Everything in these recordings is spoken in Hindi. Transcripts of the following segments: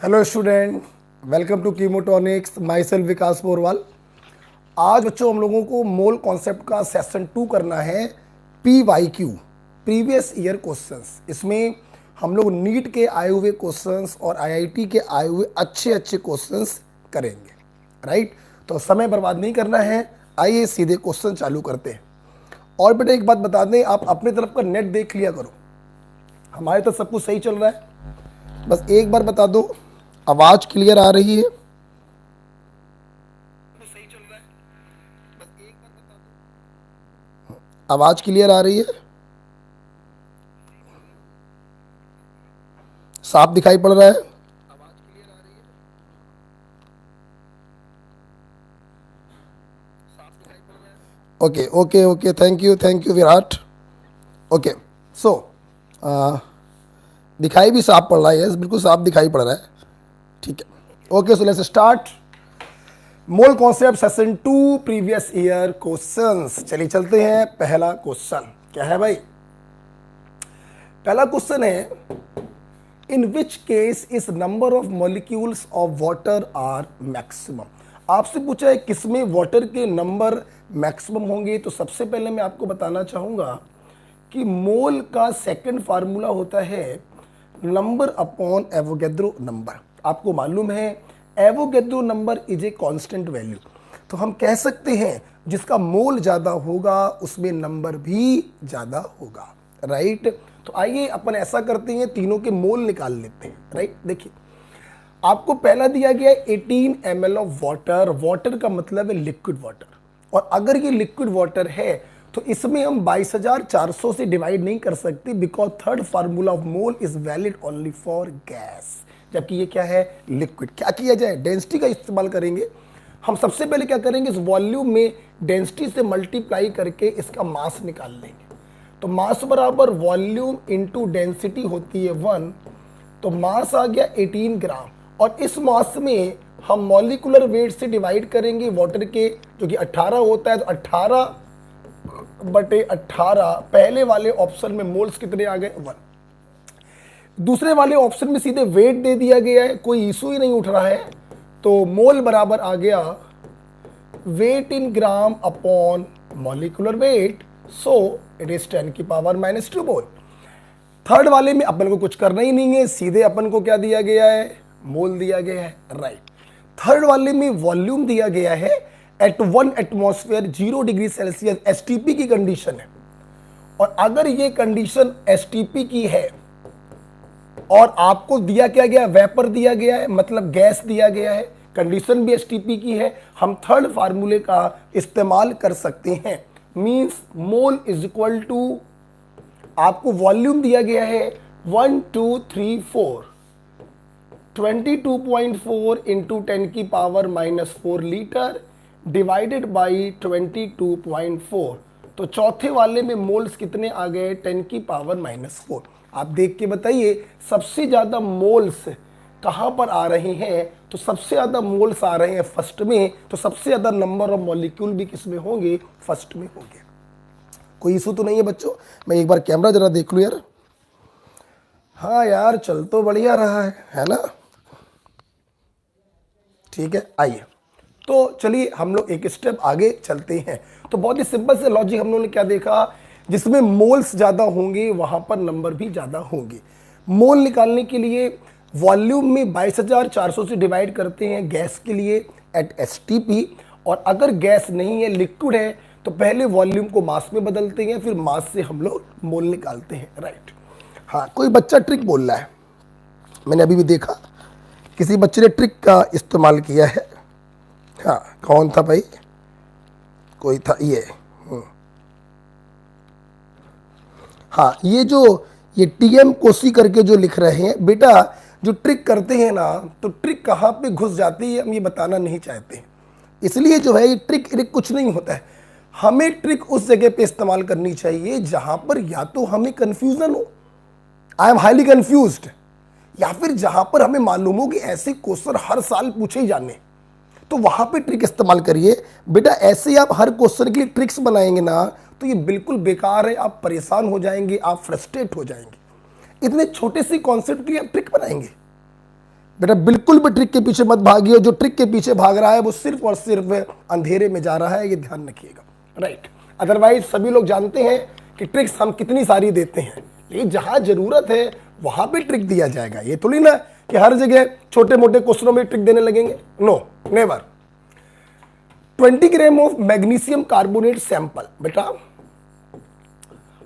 Hello student, welcome to Chemotonics. My self Vikas Porwal. आज बच्चों हम लोगों को मोल कॉन्सेप्ट का सेशन 2 करना है। PYQ, previous year questions. इसमें हम लोग नीट के आए हुए क्वेश्चंस और IIT के आए हुए अच्छे अच्छे क्वेश्चंस करेंगे। राइट, तो समय बर्बाद नहीं करना है, आइए सीधे क्वेश्चन चालू करते हैं। और बेटा एक बात बता दें, आप अपनी तरफ का नेट देख लिया करो, हमारे तो सब कुछ सही चल रहा है। बस एक बार बता दो, आवाज क्लियर आ रही है? आवाज क्लियर आ रही है? साफ दिखाई पड़ रहा है? Okay okay okay, thank you Virat. Okay, so दिखाई भी साफ पड़ रहा है, यस बिल्कुल साफ दिखाई पड़ रहा है। ठीक है, okay, so let's start mole concept session 2 previous year questions. चलिए चलते हैं। पहला क्वेश्चन क्या है भाई? पहला क्वेश्चन है, in which case is number of molecules of water are maximum. आपसे पूछा है किसमें वाटर के नंबर मैक्सिमम होंगे। तो सबसे पहले मैं आपको बताना चाहूंगा कि मोल का सेकंड फार्मूला होता है नंबर अपॉन एवोगैड्रो नंबर। आपको मालूम है Avogadro number is a constant value. तो हम कह सकते हैं जिसका मोल ज़्यादा होगा उसमें नंबर भी ज़्यादा होगा। राइट, तो आइए अपन ऐसा करते हैं, तीनों के मोल निकाल लेते हैं। राइट, देखिए आपको पहला दिया गया है 18 ml ऑफ वाटर। वाटर का मतलब है लिक्विड वाटर, और अगर ये लिक्विड वाटर है तो इसमें हम 22,400 से डिवाइड नहीं कर सकते, because third formula of mole is valid only for gas, जबकि ये क्या है? लिक्विड। क्या किया जाए? डेंसिटी का इस्तेमाल करेंगे। हम सबसे पहले क्या करेंगे, इस वॉल्यूम में डेंसिटी से मल्टीप्लाई करके इसका मास निकाल लेंगे। तो मास बराबर वॉल्यूम इंटू डेंसिटी होती है 1, तो मास आ गया 18 ग्राम। और इस मास में हम मॉलिकुलर वेट से डिवाइड करेंगे वाटर के, जो कि 18 होता है। तो 18/18, पहले वाले ऑप्शन में मोल्स कितने आ गए? 1। दूसरे वाले ऑप्शन में सीधे वेट दे दिया गया है, कोई इशू ही नहीं उठ रहा है। तो मोल बराबर आ गया weight in gram upon molecular weight, so it is 10⁻⁻² mole. Third वाले में अपन को कुछ करना ही नहीं है, सीधे अपन को क्या दिया गया है? मोल दिया गया है। राइट, थर्ड वाले में वॉल्यूम दिया गया है at 1 atmosphere 0 degree Celsius, STP की कंडीशन है। और अगर ये कंडीशन STP की है और आपको दिया क्या गया? वेपर दिया गया है, मतलब गैस दिया गया है, कंडीशन भी STP की है, हम थर्ड फार्मूले का इस्तेमाल कर सकते हैं। Means mole is equal to, आपको वॉल्यूम दिया गया है 1 2 3 4, 22.4 इंटू 10⁻⁻4 लीटर डिवाइडेड बाई 22.4। तो चौथे वाले में मोल्स कितने आ गए? 10⁻⁻4। आप देख के बताइए सबसे ज्यादा मोल्स कहां पर आ रहे हैं? तो सबसे ज्यादा मोल्स आ रहे हैं फर्स्ट में। तो सबसे ज्यादा नंबर ऑफ मॉलिक्यूल भी किसमें होंगे? फर्स्ट में होंगे। कोई इशू तो नहीं है बच्चों? मैं एक बार कैमरा जरा देख लूं यार। हाँ यार, चल तो बढ़िया रहा है ना? ठीक है, आइए तो चलिए हम लोग एक स्टेप आगे चलते हैं। तो बहुत ही सिंपल से लॉजिक हम लोगों ने क्या देखा, जिसमें मोल्स ज़्यादा होंगे वहाँ पर नंबर भी ज़्यादा होंगे। मोल निकालने के लिए वॉल्यूम में 22,400 से डिवाइड करते हैं गैस के लिए एट STP, और अगर गैस नहीं है, लिक्विड है, तो पहले वॉल्यूम को मास में बदलते हैं, फिर मास से हम लोग मोल निकालते हैं। राइट, हाँ कोई बच्चा ट्रिक बोल रहा है, मैंने अभी भी देखा किसी बच्चे ने ट्रिक का इस्तेमाल किया है। हाँ, कौन था भाई? कोई था ये। हाँ, ये टीएम कोसी करके जो लिख रहे हैं बेटा, जो ट्रिक करते हैं ना, तो ट्रिक कहाँ पे घुस जाती है हम ये बताना नहीं चाहते। इसलिए जो है ये ट्रिक कुछ नहीं होता है। हमें ट्रिक उस जगह पे इस्तेमाल करनी चाहिए जहां पर या तो हमें कंफ्यूजन हो, आई एम हाईली कंफ्यूज्ड, या फिर जहां पर हमें मालूम हो कि ऐसे क्वेश्चन हर साल पूछे ही जाने, तो वहां पे ट्रिक इस्तेमाल करिए बेटा। ऐसे आप हर क्वेश्चन के लिए ट्रिक्स बनाएंगे ना तो ये बिल्कुल बेकार है, आप परेशान हो जाएंगे, आप फ्रस्ट्रेट हो जाएंगे। इतने छोटे से कॉन्सेप्ट के लिए आप ट्रिक बनाएंगे बेटा, बिल्कुल भी ट्रिक के पीछे मत भागिए। जो ट्रिक के पीछे भाग रहा है वो सिर्फ और सिर्फ अंधेरे में जा रहा है, ये ध्यान रखिएगा, राइट। अदरवाइज सभी लोग जानते हैं कि ट्रिक्स हम कितनी सारी देते हैं, लेकिन जहां जरूरत है वहां पे ट्रिक दिया जाएगा। ये थोड़ी ना कि हर जगह छोटे मोटे क्वेश्चनों में ट्रिक देने लगेंगे, no never. 20 gram of magnesium carbonate sample. बेटा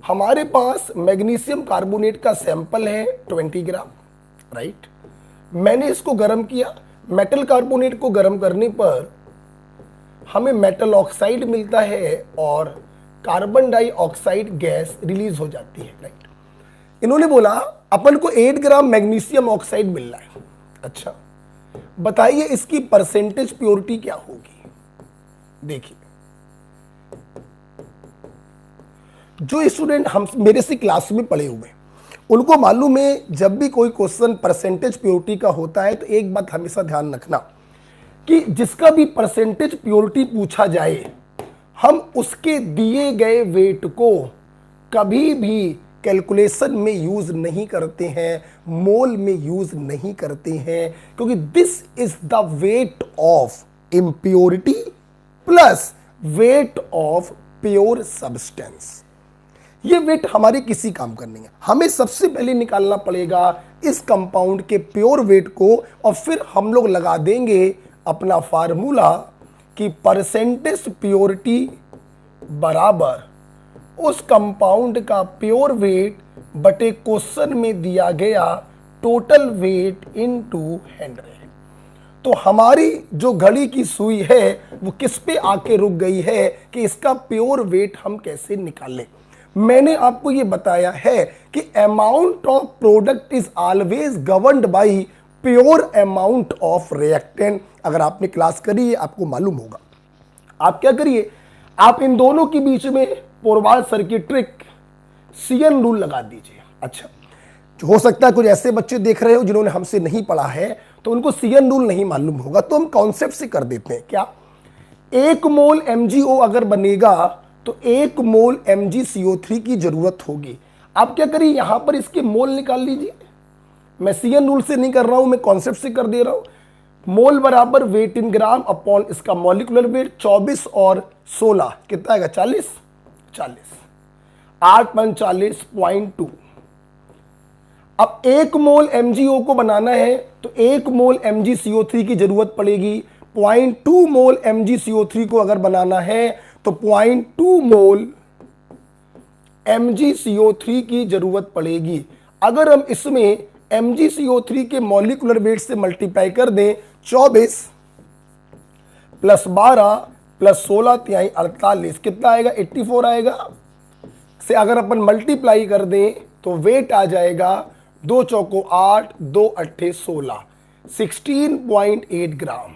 हमारे पास मैग्नीशियम कार्बोनेट का सैंपल है 20 ग्राम, राइट। मैंने इसको गर्म किया। मेटल कार्बोनेट को गर्म करने पर हमें मेटल ऑक्साइड मिलता है और कार्बन डाइऑक्साइड गैस रिलीज हो जाती है, राइट। इन्होंने बोला अपन को 8 ग्राम मैग्नीशियम ऑक्साइड मिल रहा है। अच्छा, बताइए इसकी परसेंटेज प्योरिटी क्या होगी। देखिए, जो स्टूडेंट हम मेरे से क्लास में पढ़े हुए उनको मालूम है, जब भी कोई क्वेश्चन परसेंटेज प्योरिटी का होता है तो एक बात हमेशा ध्यान रखना कि जिसका भी परसेंटेज प्योरिटी पूछा जाए, हम उसके दिए गए वेट को कभी भी कैलकुलेशन में यूज नहीं करते हैं, मोल में यूज नहीं करते हैं, क्योंकि this is the weight of impurity plus weight of pure substance. ये वेट हमारे किसी काम का नहीं है। हमें सबसे पहले निकालना पड़ेगा इस कंपाउंड के प्योर वेट को, और फिर हम लोग लगा देंगे अपना फार्मूला कि परसेंटेज प्योरिटी बराबर उस कंपाउंड का प्योर वेट बटे क्वेश्चन में दिया गया टोटल वेट इनटू 100। तो हमारी जो घड़ी की सुई है वो किस पे आके रुक गई है कि इसका प्योर वेट हम कैसे निकालें। मैंने आपको ये बताया है कि amount of product is always governed bye pure amount of reactant. अगर आपने क्लास करी है आपको मालूम होगा। आप क्या करिए, आप इन दोनों के बीच में पोरवाल सर की ट्रिक सीएन रूल लगा दीजिए। अच्छा, हो सकता है कुछ ऐसे बच्चे देख रहे हो जिन्होंने हमसे नहीं पढ़ा है तो उनको सीएन रूल नहीं मालूम होगा, तो हम कॉन्सेप्ट से कर देते हैं। क्या 1 मोल MgO अगर बनेगा तो 1 मोल MgCO3 की जरूरत होगी। आप क्या करिए, यहां पर इसके मोल निकाल लीजिए। मैं सीएन रूल से नहीं कर रहा हूं, मैं कॉन्सेप्ट से कर दे रहा हूं। मोल बराबर वेट इन ग्राम अपॉन इसका मॉलिक्यूलर वेट 24 और 16 कितना आएगा 40 8 × 40.2। अब 1 मोल MgO को बनाना है तो 1 मोल MgCO3 की जरूरत पड़ेगी। 0.2 मोल MgCO3 को अगर बनाना है तो 0.2 मोल MgCO3 की जरूरत पड़ेगी। अगर हम इसमें MgCO3 के मॉलिक्यूलर वेट से मल्टीप्लाई कर दें, 24 + 12 + 16 = 48 कितना आएगा 84 आएगा। से अगर अपन मल्टीप्लाई कर दें तो वेट आ जाएगा 2 चौको 8 2 अट्ठे 16 16.8 ग्राम।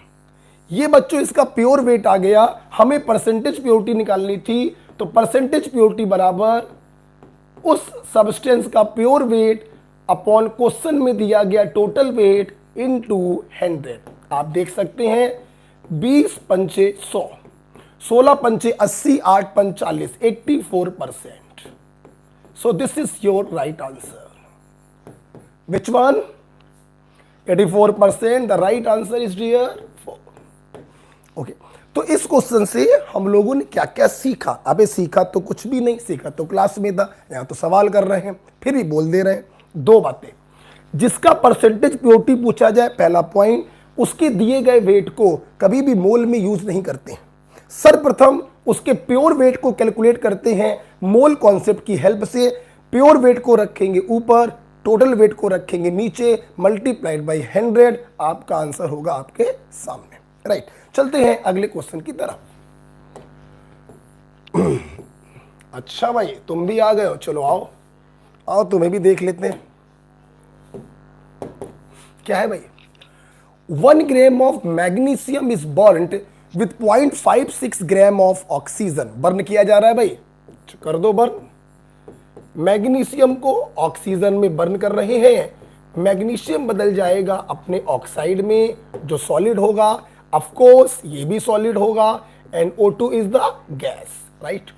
ये बच्चों इसका प्योर वेट आ गया। हमें परसेंटेज प्योरिटी निकालनी थी, तो परसेंटेज प्योरिटी बराबर उस सब्सटेंस का प्योर वेट अपॉन क्वेश्चन में दिया गया टोटल वेट इनटू 100। आप देख सकते हैं 20 पंचे 100, 16 पंचे 80, 8 पंच 40, 84%। So this is your right answer. Which one? 84%। The right answer is dear 4। Okay, तो इस क्वेश्चन से हम लोगों ने क्या क्या सीखा? अबे सीखा तो कुछ भी नहीं, सीखा तो क्लास में था, यहां तो सवाल कर रहे हैं फिर भी बोल दे रहे हैं। 2 बातें, जिसका परसेंटेज प्योरिटी पूछा जाए, पहला पॉइंट, उसके दिए गए वेट को कभी भी मोल में यूज नहीं करते। सर्वप्रथम उसके प्योर वेट को कैलकुलेट करते हैं मोल कॉन्सेप्ट की हेल्प से। प्योर वेट को रखेंगे ऊपर, टोटल वेट को रखेंगे नीचे, मल्टीप्लाइड बाई 100, आपका आंसर होगा आपके सामने। राइट, चलते हैं अगले क्वेश्चन की तरफ। अच्छा भाई, तुम भी आ गए हो, चलो आओ आओ, तुम्हें भी देख लेते हैं। क्या है भाई? 1 ग्राम of magnesium is burned with 0.56 gram of oxygen. Burn किया जा रहा है भाई, कर दो बर्न। मैग्नीशियम को ऑक्सीजन में बर्न कर रहे हैं, मैग्नीशियम बदल जाएगा अपने ऑक्साइड में, जो सॉलिड होगा। ऑफ कोर्स ये भी सॉलिड होगा, and O2 is the gas. Right,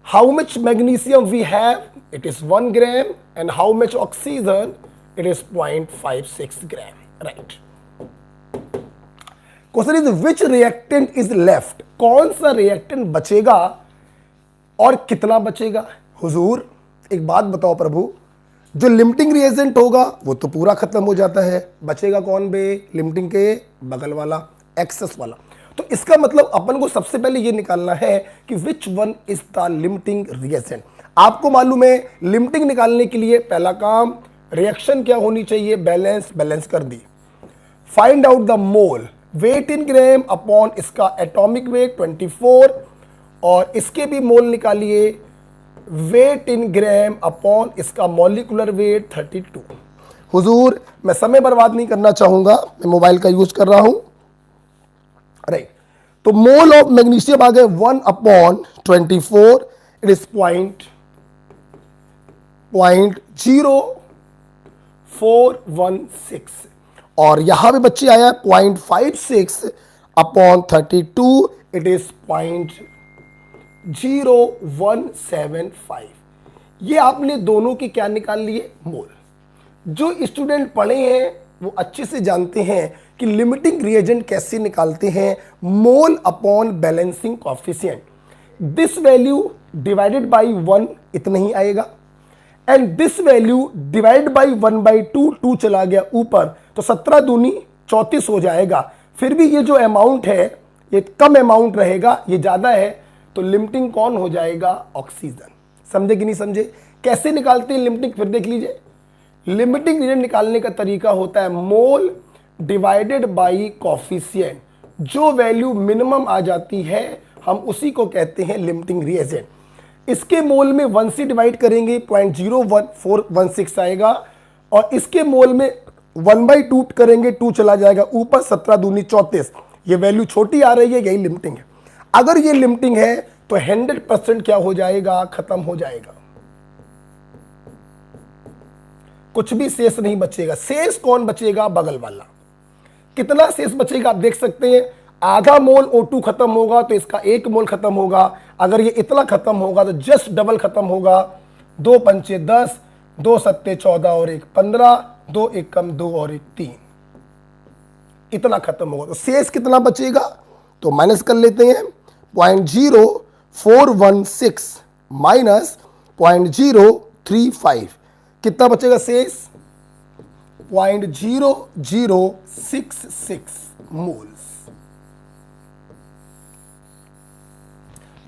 how much magnesium we have? It is 1 gram, and how much oxygen? It is 0.56 gram. Right, question is which reactant is left? कौन सा रिएक्टेंट बचेगा और कितना बचेगा? हुजूर एक बात बताओ प्रभु, जो लिमिटिंग रिएजेंट होगा वो तो पूरा खत्म हो जाता है, बचेगा कौन बे? लिमिटिंग के बगल वाला, एक्सेस वाला। तो इसका मतलब अपन को सबसे पहले ये निकालना है कि which one is the limiting reagent. आपको मालूम है लिमिटिंग निकालने के लिए पहला काम, रिएक्शन क्या होनी चाहिए? बैलेंस। बैलेंस कर दी। Find out the mole, weight in gram upon इसका एटॉमिक वेट 24, और इसके भी मोल निकालिए, वेट इन ग्राम अपॉन इसका मॉलिक्यूलर वेट 32। हुजूर मैं समय बर्बाद नहीं करना चाहूंगा, मैं मोबाइल का यूज कर रहा हूं। राइट, तो मोल ऑफ मैग्नीशियम आ गए 1/24, इट इज 0.0416, और यहां पे बच्चे आया 0.56/32, इट इज 0.0175। ये आपने दोनों के क्या निकाल लिए? मोल। जो स्टूडेंट पढ़े हैं वो अच्छे से जानते हैं कि लिमिटिंग रिएजेंट कैसे निकालते हैं, mole upon balancing coefficient. This value divided by 1 इतना ही आएगा, and this value divide by 1/2, 2 चला गया ऊपर, तो 17 दूनी 34 हो जाएगा। फिर भी ये जो अमाउंट है ये कम अमाउंट रहेगा, ये ज्यादा है, तो लिमिटिंग कौन हो जाएगा? ऑक्सीजन। समझे कि नहीं समझे? कैसे निकालते हैं लिमिटिंग? फिर देख लीजिए, लिमिटिंग रिएजेंट निकालने का तरीका होता है मोल डिवाइडेड बाई कोएफिशिएंट। जो वैल्यू मिनिमम आ जाती है हम उसी को कहते हैं लिमिटिंग रिएजेंट। इसके मोल में 1 से डिवाइड करेंगे 0.0416 आएगा, और इसके मोल में 1/2 करेंगे, 2 चला जाएगा ऊपर, 17 दूनी 34। ये वैल्यू छोटी आ रही है, यही लिमिटिंग है। अगर ये लिमिटिंग है तो 100% क्या हो जाएगा? खत्म हो जाएगा, कुछ भी शेष नहीं बचेगा। शेष कौन बचेगा? बगल वाला। कितना शेष बचेगा आप देख सकते हैं, आधा मोल O2 खत्म होगा तो इसका 1 मोल खत्म होगा। अगर ये इतना खत्म होगा तो जस्ट डबल खत्म होगा, 2 पंचे 10, 2 सत्ते 14 और 1 15, 2 एकम 2 और 1 3, इतना खत्म होगा। तो शेष कितना बचेगा? तो माइनस कर लेते हैं, 0.0416 माइनस 0.035, कितना बचेगा शेष? 0.0066 मोल्स।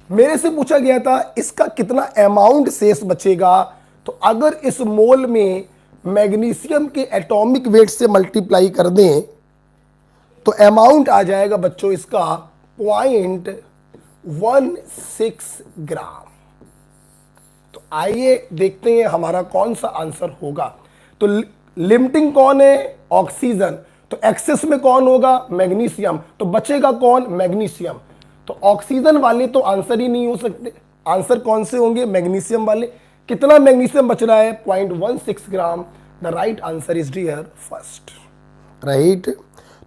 मेरे से पूछा गया था इसका कितना अमाउंट शेष बचेगा, तो अगर इस मोल में मैग्नीशियम के एटॉमिक वेट से मल्टीप्लाई कर दें तो अमाउंट आ जाएगा बच्चों इसका 0.16 ग्राम। तो आइए देखते हैं हमारा कौन सा आंसर होगा। तो लिमिटिंग कौन है? ऑक्सीजन। तो एक्सेस में कौन होगा? मैग्नीशियम। तो बचेगा कौन? मैग्नीशियम। तो ऑक्सीजन वाले तो आंसर ही नहीं हो सकते, आंसर कौन से होंगे? मैग्नीशियम वाले। कितना मैग्नीशियम बच रहा है? 0.16 gram. The right answer is dear first. Right,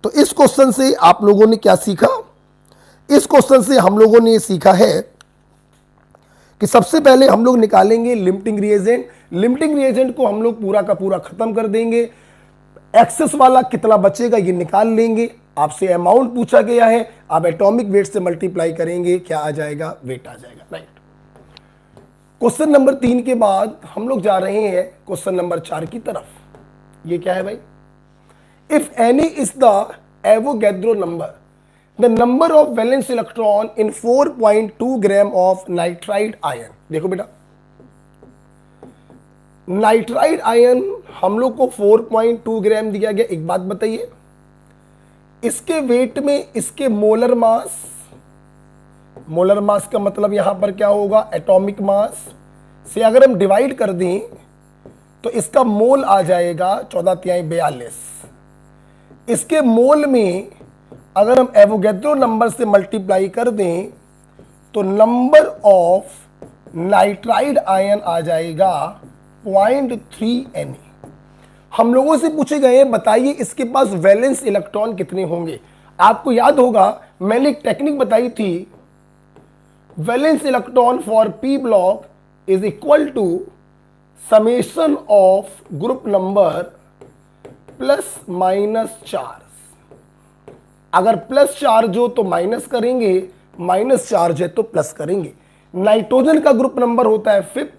तो इस क्वेश्चन से आप लोगों ने क्या सीखा? इस क्वेश्चन से हम लोगों ने ये सीखा है कि सबसे पहले हम लोग निकालेंगे लिमिटिंग रिएजेंट। लिमिटिंग रिएजेंट को हम लोग पूरा का पूरा खत्म कर देंगे। एक्सेस वाला कितना बचेगा ये निकाल लेंगे। आपसे अमाउंट पूछा गया है, आप एटॉमिक वेट से मल्टीप्लाई करेंगे, क्या आ जाएगा? वेट आ जाएगा। राइट, क्वेश्चन नंबर 3 के बाद हम लोग जा रहे हैं क्वेश्चन नंबर 4 की तरफ। ये क्या है भाई? If any is the Avogadro number, the number of valence electron in 4.2 gram of nitride ion. देखो बेटा, नाइट्राइड आयन हम लोग को 4.2 ग्राम दिया गया। एक बात बताइए, इसके वेट में इसके मोलर मास का मतलब यहां पर क्या होगा, एटॉमिक मास से अगर हम डिवाइड कर दें तो इसका मोल आ जाएगा 14×42। इसके मोल में अगर हम एवोगैड्रो नंबर से मल्टीप्लाई कर दें तो नंबर ऑफ नाइट्राइड आयन आ जाएगा 0.3 Na। हम लोगों से पूछे गए बताइए इसके पास वैलेंस इलेक्ट्रॉन कितने होंगे। आपको याद होगा मैंने एक टेक्निक बताई थी, valence electron for P block is equal to summation of group number plus minus charge. अगर प्लस चार्ज हो तो माइनस करेंगे, माइनस चार्ज है तो प्लस करेंगे। नाइट्रोजन का ग्रुप नंबर होता है 5th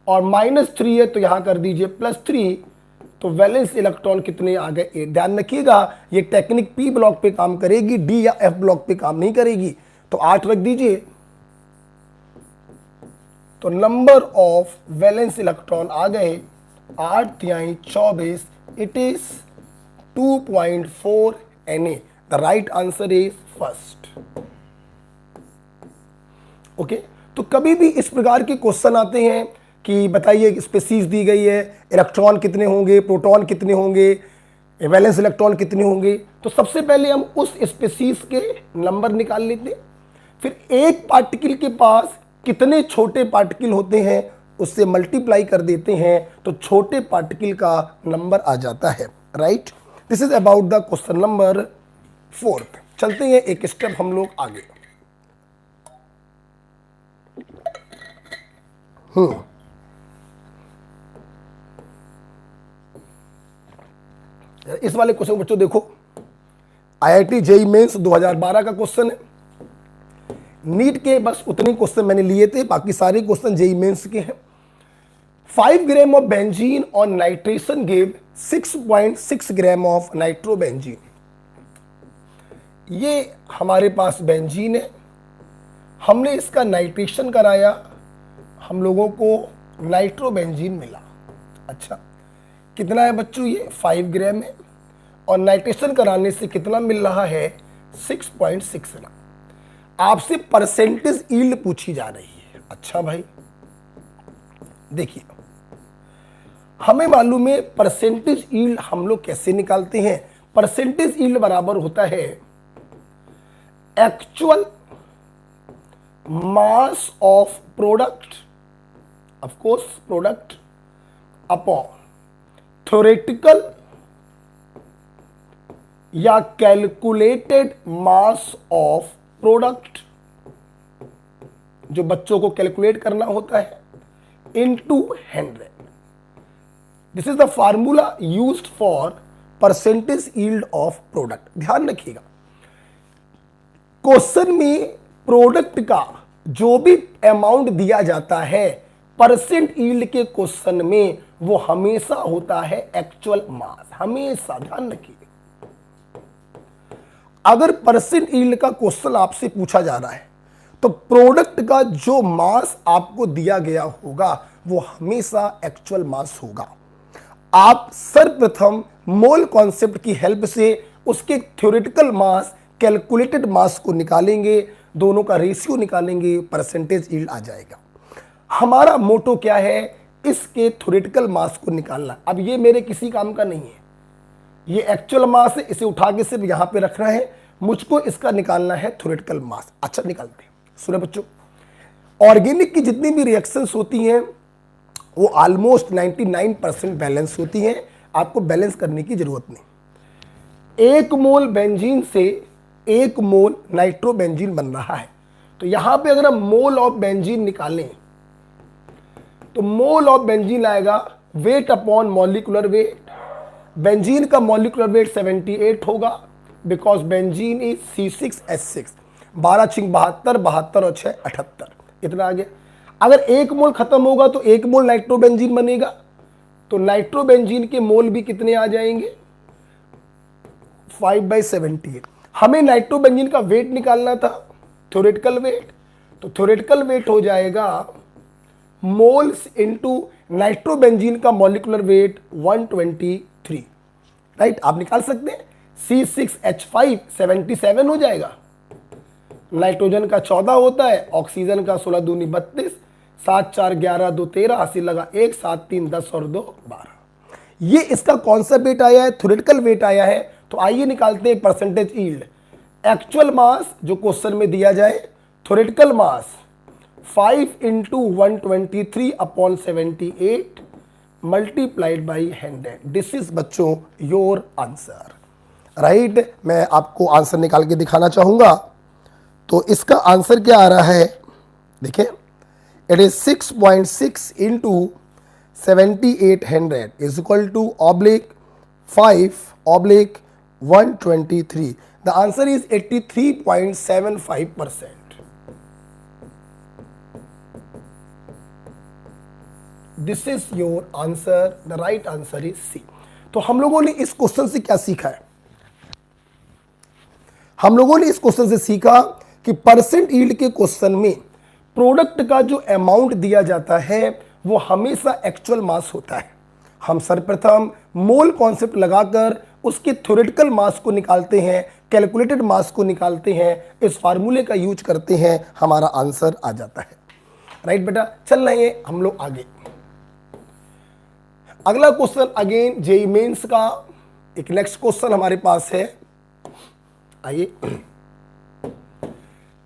और -3 है तो यहां कर दीजिए +3, तो वैलेंस इलेक्ट्रॉन कितने आ गए 8। ध्यान रखिएगा ये टेक्निक पी ब्लॉक पे काम करेगी, डी या एफ ब्लॉक पे काम नहीं करेगी। तो 8 रख दीजिए, तो नंबर ऑफ वैलेंस इलेक्ट्रॉन आ गए 8×24, it is 2.4 Na। The right answer is first. Okay, तो कभी भी इस प्रकार के क्वेश्चन आते हैं कि बताइए स्पीसीज दी गई है, इलेक्ट्रॉन कितने होंगे, प्रोटॉन कितने होंगे, वैलेंस इलेक्ट्रॉन कितने होंगे, तो सबसे पहले हम उस स्पीसीज के नंबर निकाल लेते हैं। फिर एक पार्टिकल के पास कितने छोटे पार्टिकल होते हैं उससे मल्टीप्लाई कर देते हैं तो छोटे पार्टिकल का नंबर आ जाता है। Right, this is about the question number 4। चलते हैं एक स्टेप हम लोग आगे। इस वाले क्वेश्चन बच्चों देखो, आईआईटी जेईई मेंस 2012 का क्वेश्चन है। नीट के बस उतने क्वेश्चन मैंने लिए थे, बाकी सारे क्वेश्चन जेईई मेंस के हैं। 5 gram of benzene on nitration give 6.6 gram of nitrobenzene. ये हमारे पास बेंजीन है, हमने इसका नाइट्रेशन कराया, हम लोगों को नाइट्रोबेंजीन मिला। अच्छा, कितना है बच्चों, ये 5 ग्राम है और नाइट्रेशन कराने से कितना मिल रहा है 6.6 ग्राम। आपसे परसेंटेज यील्ड पूछी जा रही है। अच्छा भाई देखिए, हमें मालूम है परसेंटेज यील्ड हम लोग कैसे निकालते हैं। परसेंटेज यील्ड बराबर होता है actual mass of product, of course product, upon theoretical या कैलकुलेटेड मास ऑफ प्रोडक्ट, जो बच्चों को कैलकुलेट करना होता है, into 100। This is the formula used for percentage yield of product. ध्यान रखिएगा, क्वेश्चन में प्रोडक्ट का जो भी अमाउंट दिया जाता है परसेंट यील्ड के क्वेश्चन में वो हमेशा होता है एक्चुअल मास, हमेशा ध्यान रखिए। अगर परसेंट यील्ड का क्वेश्चन आपसे पूछा जा रहा है तो प्रोडक्ट का जो मास आपको दिया गया होगा वो हमेशा एक्चुअल मास होगा। आप सर्वप्रथम मोल कॉन्सेप्ट की हेल्प से उसके थ्योरेटिकल मास, कैलकुलेटेड मास को निकालेंगे, दोनों का रेशियो निकालेंगे, परसेंटेज यील्ड आ जाएगा। हमारा मोटो क्या है, इसके थ्योरेटिकल मास को निकालना। अब ये मेरे किसी काम का नहीं है, ये एक्चुअल मास है, इसे उठा के सिर्फ यहां पे रखना है, मुझको इसका निकालना है थ्योरेटिकल मास। अच्छा निकालते हैं, सुनो बच्चों, ऑर्गेनिक की जितनी भी रिएक्शंस होती हैं वो ऑलमोस्ट 99% बैलेंस होती हैं, आपको बैलेंस करने की जरूरत नहीं। 1 मोल बेंजीन से 1 मोल नाइट्रोबेंजीन बन रहा है, तो यहां पे अगर हम मोल ऑफ बेंजीन निकालें तो मोल ऑफ बेंजीन आएगा weight upon molecular weight. Benzene का मॉलिक्यूलर वेट 78 होगा, बिकॉज बेंजीन इज C6H6। 12 छिंग 72, 72 और 6 78, इतना आ गया। अगर 1 मोल खत्म होगा तो 1 मोल नाइट्रोबेंजीन बनेगा, तो नाइट्रोबेंजीन के मोल भी कितने आ जाएंगे 5/78। हमें नाइट्रोबेंजीन का वेट निकालना था, थ्योरेटिकल वेट, तो थ्योरेटिकल वेट हो जाएगा मोल्स इनटू नाइट्रोबेंजीन का मॉलिक्यूलर वेट 123, राइट। आप निकाल सकते हैं C6H5 77 हो जाएगा। नाइट्रोजन का 14 होता है, ऑक्सीजन का 16 दूनी 32, 7 4 11 2 13, 80 लगा 1, 7 3 10 और 2 12। ये इसका कौन सा वेट आया है, थ्योरेटिकल वेट आया है। तो आइए निकालते हैं परसेंटेज यील्ड। एक्चुअल मास जो क्वेश्चन में दिया जाए, theoretical mass 5 × 123 upon 78 multiplied by 100। This is बच्चों योर आंसर, राइट। मैं आपको आंसर निकाल के दिखाना चाहूंगा। तो इसका आंसर क्या आ रहा है, देखिए, it is 6.6 × 7800 is equal to (5/123). The answer is 83.75%। This is your answer, the right answer is C. तो हम लोगों ने इस क्वेश्चन से क्या सीखा है? हम लोगों ने इस क्वेश्चन से सीखा कि परसेंट यील्ड के क्वेश्चन में प्रोडक्ट का जो अमाउंट दिया जाता है वो हमेशा एक्चुअल मास होता है। हम सर्वप्रथम मोल कॉन्सेप्ट लगाकर उसके थ्योरेटिकल मास को निकालते हैं, कैलकुलेटेड मास को निकालते हैं, इस फार्मूले का यूज करते हैं, हमारा आंसर आ जाता है, राइट बेटा। चल रहे हैं हम लोग आगे। अगला क्वेश्चन अगेन जेईई मेंस का एक नेक्स्ट क्वेश्चन हमारे पास है। आइए,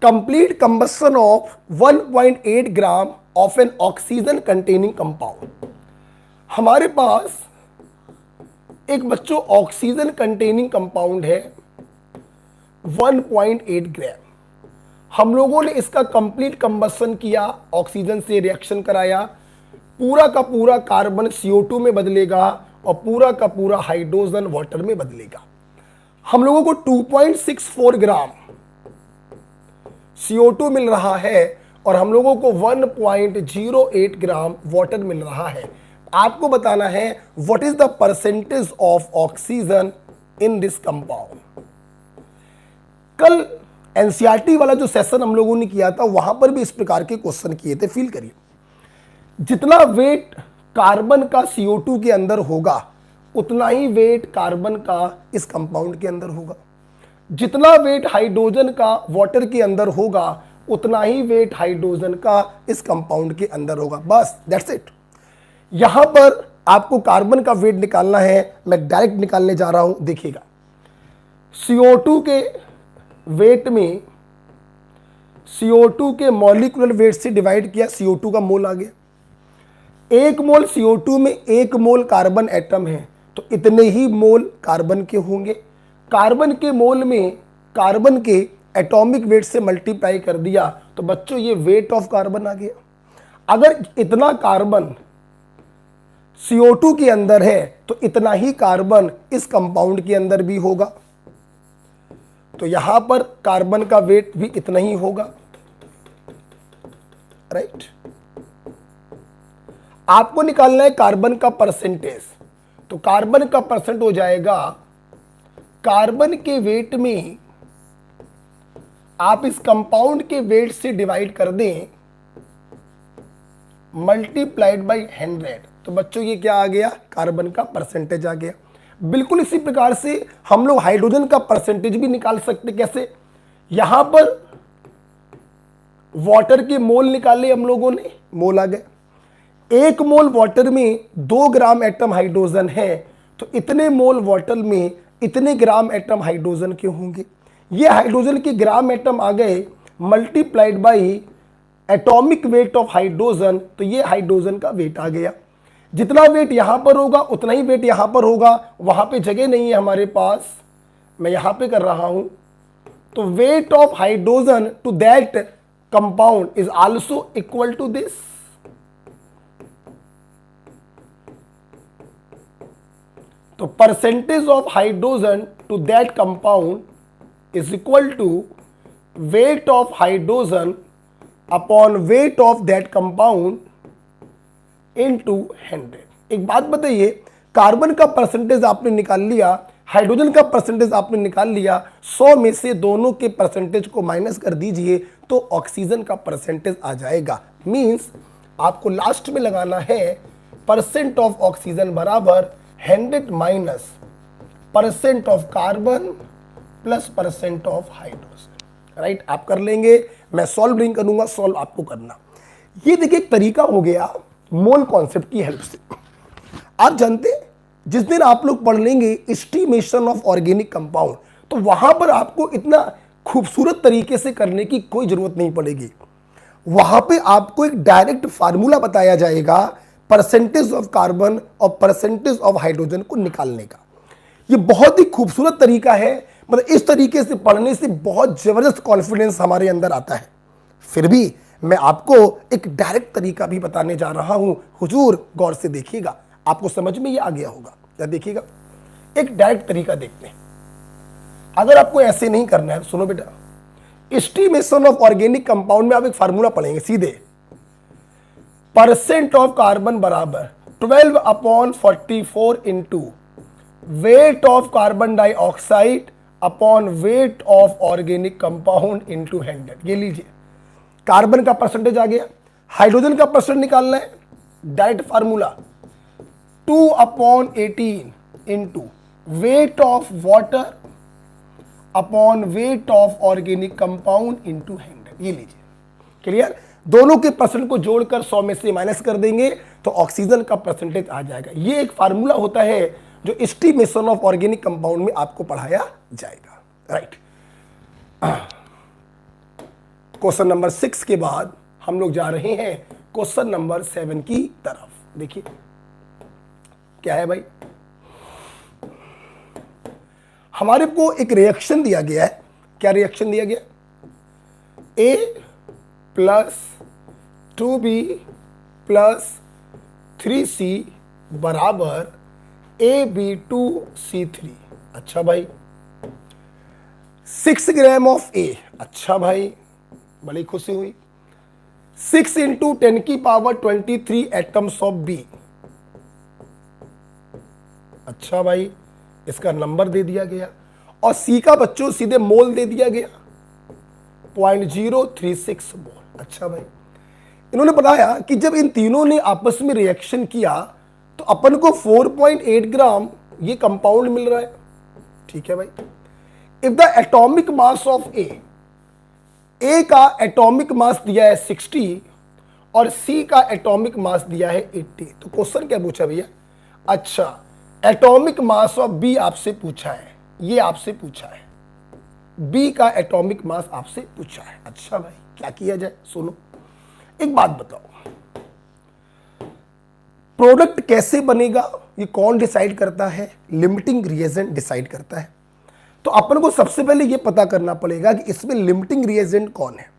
complete combustion of 1.8 gram of N oxygen containing compound. हमारे पास एक बच्चों ऑक्सीजन कंटेनिंग कंपाउंड है 1.8 ग्राम। हम लोगों ने इसका कंप्लीट कंबस्शन किया, ऑक्सीजन से रिएक्शन कराया, पूरा का पूरा कार्बन CO2 में बदलेगा और पूरा का पूरा हाइड्रोजन वाटर में बदलेगा। हम लोगों को 2.64 ग्राम CO2 मिल रहा है और हम लोगों को 1.08 ग्राम वाटर मिल रहा है। आपको बताना है what is the percentage of oxygen in this compound. कल एनसीईआरटी वाला जो सेशन हम लोगों ने किया था वहां पर भी इस प्रकार के क्वेश्चन किए थे। फील करिए, जितना वेट कार्बन का CO2 के अंदर होगा उतना ही वेट कार्बन का इस कंपाउंड के अंदर होगा। जितना वेट हाइड्रोजन का वाटर के अंदर होगा उतना ही वेट हाइड्रोजन का इस कंपाउंड के अंदर होगा। बस दैट्स इट। यहां पर आपको कार्बन का वेट निकालना है, मैं डायरेक्ट निकालने जा रहा हूं। देखिएगा, CO2 के वेट में CO2 के मॉलिक्यूलर वेट से डिवाइड किया, CO2 का मोल आ गया। 1 मोल CO2 में 1 मोल कार्बन एटम है, तो इतने ही मोल कार्बन के होंगे। कार्बन के मोल में कार्बन के एटॉमिक वेट से मल्टीप्लाई कर दिया तो बच्चों ये वेट ऑफ कार्बन आ गया। अगर इतना कार्बन CO2 के अंदर है तो इतना ही कार्बन इस कंपाउंड के अंदर भी होगा, तो यहां पर कार्बन का वेट भी इतना ही होगा, राइट। आपको निकालना है कार्बन का परसेंटेज, तो कार्बन का परसेंट हो जाएगा, कार्बन के वेट में आप इस कंपाउंड के वेट से डिवाइड कर दें मल्टीप्लाइड बाई 100, तो बच्चों ये क्या आ गया, कार्बन का परसेंटेज आ गया। बिल्कुल इसी प्रकार से हम लोग हाइड्रोजन का परसेंटेज भी निकाल सकते। कैसे? यहां पर वाटर के मोल निकाले हम लोगों ने, मोल आ गए। 1 मोल वाटर में 2 ग्राम एटम हाइड्रोजन है, तो इतने मोल वाटर में इतने ग्राम एटम हाइड्रोजन के होंगे। ये हाइड्रोजन के ग्राम एटम आ गए multiplied by atomic weight of hydrogen, तो ये हाइड्रोजन का वेट आ गया। जितना वेट यहां पर होगा उतना ही वेट यहां पर होगा, वहां पे जगह नहीं है हमारे पास, मैं यहां पे कर रहा हूं। तो weight of hydrogen to that compound is also equal to this. तो percentage of hydrogen to that compound is equal to weight of hydrogen upon weight of that compound into 100। एक बात बताइए, कार्बन का परसेंटेज आपने निकाल लिया, हाइड्रोजन का परसेंटेज आपने निकाल लिया, 100 में से दोनों के परसेंटेज को माइनस कर दीजिए तो ऑक्सीजन का परसेंटेज आ जाएगा। मींस आपको लास्ट में लगाना है परसेंट ऑफ ऑक्सीजन बराबर 100 minus percent of carbon plus percent of hydrogen. Right, आप कर लेंगे, मैं सॉल्व नहीं करूंगा, सॉल्व आपको करना। ये देखिए एक तरीका हो गया मोल कॉन्सेप्ट की हेल्प से। आप जानते हैं जिस दिन आप लोग पढ़ लेंगे एस्टिमेशन ऑफ ऑर्गेनिक कंपाउंड, तो वहां पर आपको इतना खूबसूरत तरीके से करने की कोई जरूरत नहीं पड़ेगी। वहां पे आपको एक डायरेक्ट फार्मूला बताया जाएगा परसेंटेज ऑफ कार्बन और परसेंटेज ऑफ हाइड्रोजन को निकालने का। ये बहुत ही खूबसूरत तरीका है, मतलब इस तरीके से पढ़ने से बहुत जबरदस्त कॉन्फिडेंस हमारे अंदर आता है। फिर भी मैं आपको एक डायरेक्ट तरीका भी बताने जा रहा हूं, हुजूर गौर से देखिएगा, आपको समझ में ये आ गया होगा। या देखिएगा एक डायरेक्ट तरीका देखते हैं। अगर आपको ऐसे नहीं करना है, सुनो बेटा, एस्टिमेशन ऑफ ऑर्गेनिक कंपाउंड में आप एक फार्मूला पढ़ेंगे सीधे, परसेंट ऑफ कार्बन बराबर 12/44 into weight of carbon dioxide upon weight of organic compound into 100। ये लीजिए, कार्बन का परसेंटेज आ गया, हाइड्रोजन का परसेंट निकालना है, direct formula 2/18 into weight of water upon weight of organic compound into 100। ये लीजिए, क्लियर। दोनों के परसेंट को जोड़कर 100 में से माइनस कर देंगे तो ऑक्सीजन का परसेंटेज आ जाएगा। ये एक फार्मूला होता है जो एस्टिमेशन ऑफ ऑर्गेनिक कंपाउंड में आपको पढ़ाया जाएगा। राइट, क्वेश्चन नंबर 6 के बाद हम लोग जा रहे हैं क्वेश्चन नंबर 7 की तरफ। देखिए क्या है भाई, हमारे को एक रिएक्शन दिया गया है। क्या रिएक्शन दिया गया? A plus 2B plus 3C बराबर AB2C3। अच्छा भाई, 6 ग्राम ऑफ A। अच्छा भाई, बड़ी खुशी हुई। 6 इंटू 10 की पावर 23 एटम्स ऑफ B। अच्छा भाई, इसका नंबर दे दिया गया और C का बच्चों सीधे मोल दे दिया गया 0.036 मोल। अच्छा भाई, इन्होंने बताया कि जब इन तीनों ने आपस में रिएक्शन किया तो अपन को 4.8 ग्राम ये कंपाउंड मिल रहा है। ठीक है भाई, if the atomic mass of A का एटॉमिक मास दिया है 60 और C का एटॉमिक मास दिया है 80, तो क्वेश्चन क्या पूछा भैया? अच्छा, एटॉमिक मास ऑफ B आपसे पूछा है, ये आपसे पूछा है, B का एटॉमिक मास आपसे पूछा है। अच्छा भाई, क्या किया जाए? सुनो, एक बात बताओ, प्रोडक्ट कैसे बनेगा ये कौन डिसाइड करता है? लिमिटिंग रिएजेंट डिसाइड करता है। तो अपन को सबसे पहले ये पता करना पड़ेगा कि इसमें लिमिटिंग रिएजेंट कौन है।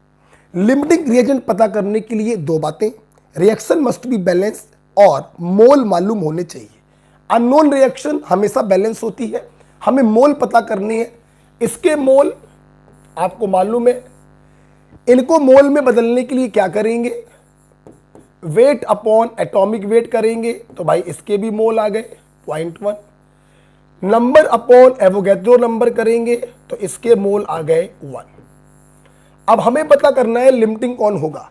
लिमिटिंग रिएजेंट पता करने के लिए दो बातें, रिएक्शन मस्ट बी बैलेंस्ड और मोल मालूम होने चाहिए। अननोन रिएक्शन हमेशा बैलेंस होती है, हमें मोल पता करने हैं। इसके मोल आपको मालूम है, इनको मोल में बदलने के लिए क्या करेंगे? वेट अपॉन एटॉमिक वेट करेंगे, तो भाई इसके भी मोल आ गए 0.1। नंबर अपॉन एवोगैड्रो नंबर करेंगे तो इसके मोल आ गए 1। अब हमें पता करना है लिमिटिंग कौन होगा।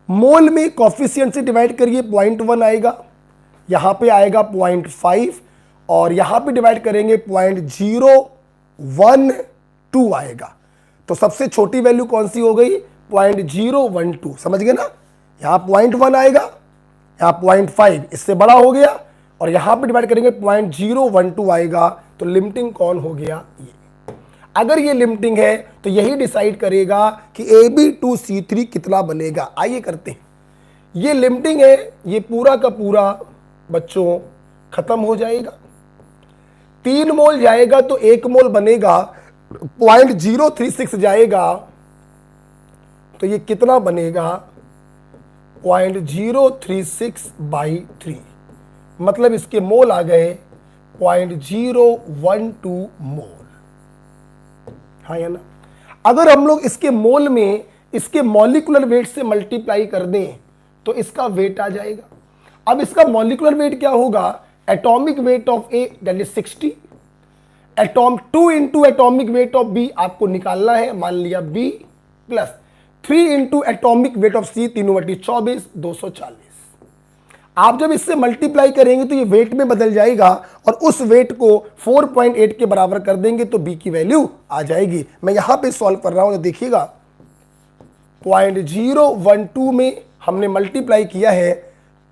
मोल में कॉफिशिएंट से डिवाइड करिए, 0.1 आएगा, यहां पे आएगा 0.5 और यहां पे डिवाइड करेंगे 0.012 आएगा। तो सबसे छोटी वैल्यू कौन सी हो गई? 0.012। समझ गए ना? यहां 0.1 आएगा, यहां 0.5, इससे बड़ा हो गया, और यहां पे डिवाइड करेंगे 0.012 आएगा। तो लिमिटिंग कौन हो गया? ये। अगर ये लिमिटिंग है तो यही डिसाइड करेगा कि AB2C3 कितना बनेगा। आइए करते हैं, ये लिमिटिंग है, ये पूरा का पूरा बच्चों खत्म हो जाएगा। 3 मोल जाएगा तो 1 मोल बनेगा, 0.036 जाएगा तो ये कितना बनेगा? 0.036/3, मतलब इसके मोल आ गए 0.012 मोल। हाँ या ना? अगर हम लोग इसके मोल में इसके मॉलिक्यूलर वेट से मल्टीप्लाई कर दें तो इसका वेट आ जाएगा। अब इसका मॉलिक्यूलर वेट क्या होगा? Atomic weight of A that is 60, atom 2 into atomic weight of B आपको निकालना है, मान लिया B plus 3 into atomic weight of C, 3/24, 240। आप जब इससे मल्टीप्लाई करेंगे तो ये वेट में बदल जाएगा और उस वेट को 4.8 के बराबर कर देंगे तो बी की वैल्यू आ जाएगी। मैं यहां पे सॉल्व कर रहा हूं तो देखिएगा 0.012 में हमने मल्टीप्लाई किया है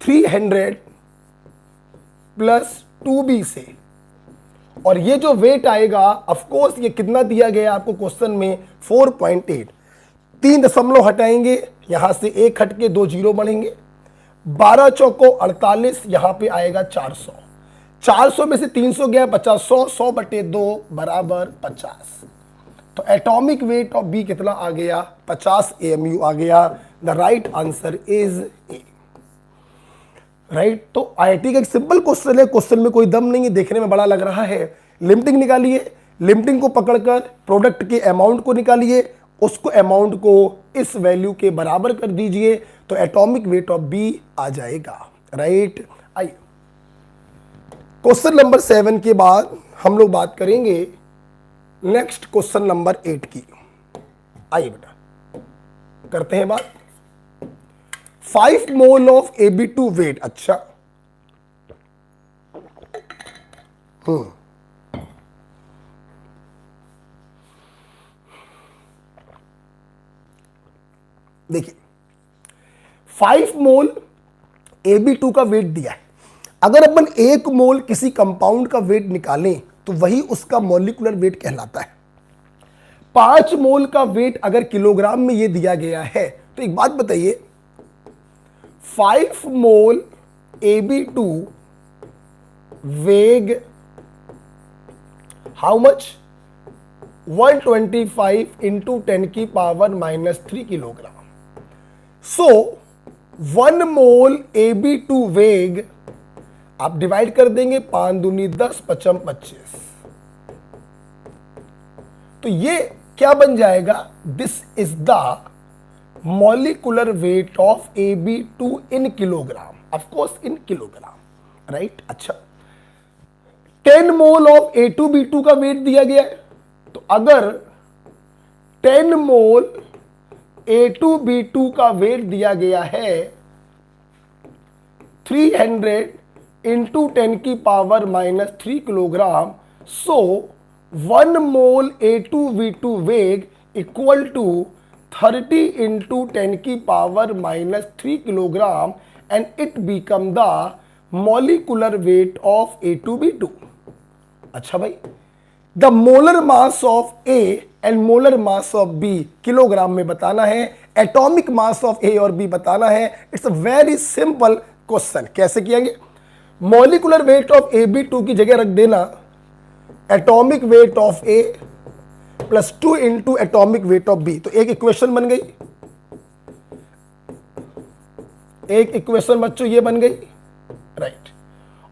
300 प्लस 2b से, और ये जो वेट आएगा ऑफ कोर्स ये कितना दिया गया आपको क्वेश्चन में 4.8। 3 दशमलव हटाएंगे, यहां से 1 हट के 2 जीरो बढ़ेंगे, 12 चौको 48, यहां पे आएगा 400। 400 में से 300 गया 50, 100 बटे 2 बराबर 50। तो एटॉमिक वेट ऑफ बी कितना आ गया? 50 AMU आ गया। The right answer is a. Right, तो IIT का एक सिंपल क्वेश्चन है, क्वेश्चन में कोई दम नहीं है, देखने में बड़ा लग रहा है। लिमिटिंग निकालिए, लिमिटिंग को पकड़कर प्रोडक्ट के अमाउंट को निकालिए, उसको अमाउंट को इस वैल्यू के बराबर कर दीजिए तो एटॉमिक वेट ऑफ बी आ जाएगा। राइट, आइए क्वेश्चन नंबर 7 के बाद हम लोग बात करेंगे नेक्स्ट क्वेश्चन नंबर 8 की। आइए बेटा करते हैं बात। 5 मोल ऑफ Ab2 वेट। अच्छा, देखिए 5 मोल Ab2 का वेट दिया है। अगर अपन 1 मोल किसी कंपाउंड का वेट निकालें तो वही उसका मॉलिक्यूलर वेट कहलाता है। 5 मोल का वेट अगर किलोग्राम में ये दिया गया है तो एक बात बताइए, 5 मोल Ab2 वेग हाउ मच? 125 इंटू 10 की पावर -3 किलोग्राम। सो 1 मोल Ab2 वेग आप डिवाइड कर देंगे, 5 दूनी 10, 5 25। तो ये क्या बन जाएगा? This is the molecular weight of Ab2 in kilogram, of course in kilogram. Right, अच्छा 10 मोल ऑफ A2B2 का वेट दिया गया है, तो अगर 10 मोल A2B2 का वेट दिया गया है 300 इंटू 10 की पावर -3 किलोग्राम, सो 1 मोल A2B2 वेग इक्वल टू 30 इंटू 10 की power -3 kilogram and it become the molecular weight of A2B2। अच्छा भाई, the molar mass of A and molar mass of B kilogram में बताना है, एटॉमिक मास ऑफ A और B बताना है। It's a very simple question. कैसे किएंगे? मॉलिक्यूलर वेट ऑफ Ab2 की जगह रख देना atomic weight of A plus 2 into atomic weight of B। तो एक इक्वेशन बन गई, एक इक्वेशन बच्चों ये बन गई। राइट,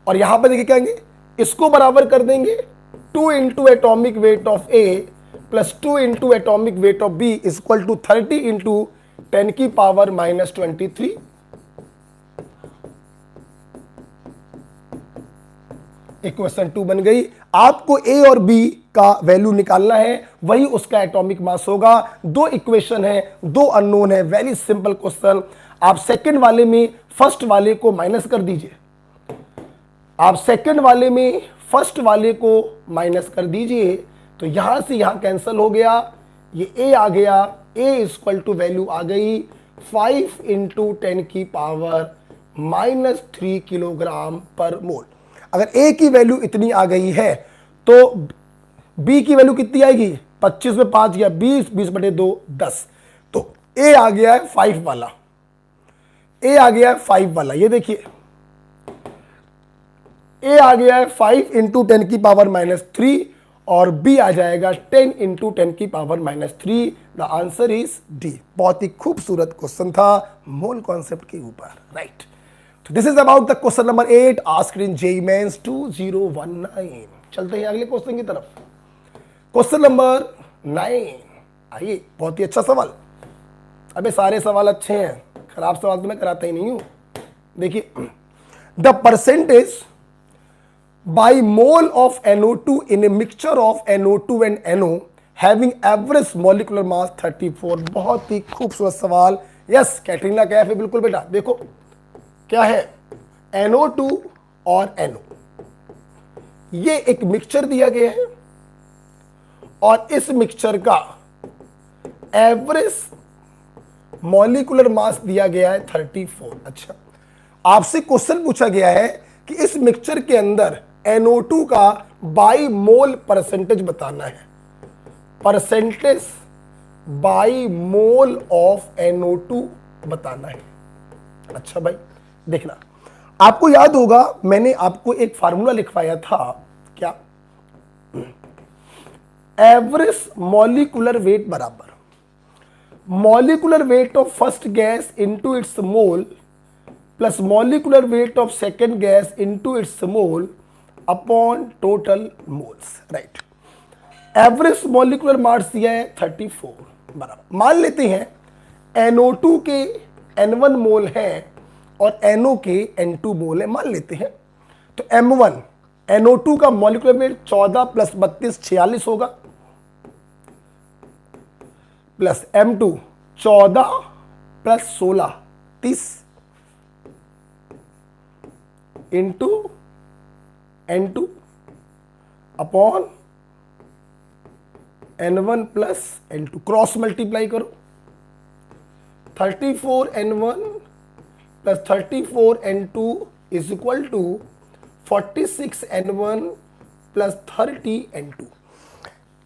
और यहां पर देखिए क्या कहेंगे, इसको बराबर कर देंगे 2 into atomic weight of A plus 2 into atomic weight of B is equal to 30 into 10 की पावर -23। इक्वेशन 2 बन गई। आपको A और B का वैल्यू निकालना है, वही उसका एटॉमिक मास होगा। 2 इक्वेशन है, 2 अननोन है। Very simple question. आप सेकंड वाले में फर्स्ट वाले को माइनस कर दीजिए, आप सेकंड वाले में फर्स्ट वाले को माइनस कर दीजिए, तो यहां से यहां कैंसिल हो गया, ये A आ गया। A इक्वल टू वैल्यू आ गई 5 इंटू 10 की पावर -3 किलोग्राम पर मोल। अगर A की वैल्यू इतनी आ गई है तो B की वैल्यू कितनी आएगी? 25 में 5 गया 20, 20 बटे 2 10। तो A आ गया है 5 वाला, A आ गया है 5 वाला। ये देखिए A आ गया है 5 इंटू 10 की पावर -3 और B आ जाएगा 10 इंटू 10 की power -3। The answer is D. बहुत ही खूबसूरत क्वेश्चन था मोल कॉन्सेप्ट के ऊपर। राइट, तो this is about the question number 8 asked in JEE Mains 2019। चलते हैं अगले क्वेश्चन की तरफ। Question number 9। आइए, बहुत ही अच्छा सवाल। अबे सारे सवाल अच्छे हैं, खराब सवाल तो मैं कराता ही नहीं हूं। देखिए, the percentage by mole of NO2 in a mixture of NO2 and NO having average molecular mass 34। बहुत ही खूबसूरत सवाल। यस कैटरीना कैफ है, बिल्कुल बेटा। देखो क्या है, NO2 और NO, ये एक मिक्सचर दिया गया है और इस मिक्सचर का एवरेज मॉलिक्यूलर मास दिया गया है 34। अच्छा, आपसे क्वेश्चन पूछा गया है कि इस मिक्सचर के अंदर NO2 का बाई मोल परसेंटेज बताना है। Percentage by mole of NO2 बताना है। अच्छा भाई देखना, आपको याद होगा मैंने आपको एक फार्मूला लिखवाया था, क्या, एवरेज मॉलिक्यूलर वेट बराबर molecular weight of first gas into its mole plus molecular weight of second gas into its mole upon total moles. Right, average molecular mass दिया है 34 बराबर, मान लेते हैं NO2 के N1 मोल है और NO के N2 मोल है, मान लेते हैं। तो M1 NO2 का मॉलिक्यूलर वेट 14 प्लस 32 46 होगा, plus M2 14 plus 16 30 into N2 upon N1 plus N2, cross multiply करो। 34 N1 plus 34 N2 is equal to 46 N1 plus 30 N2।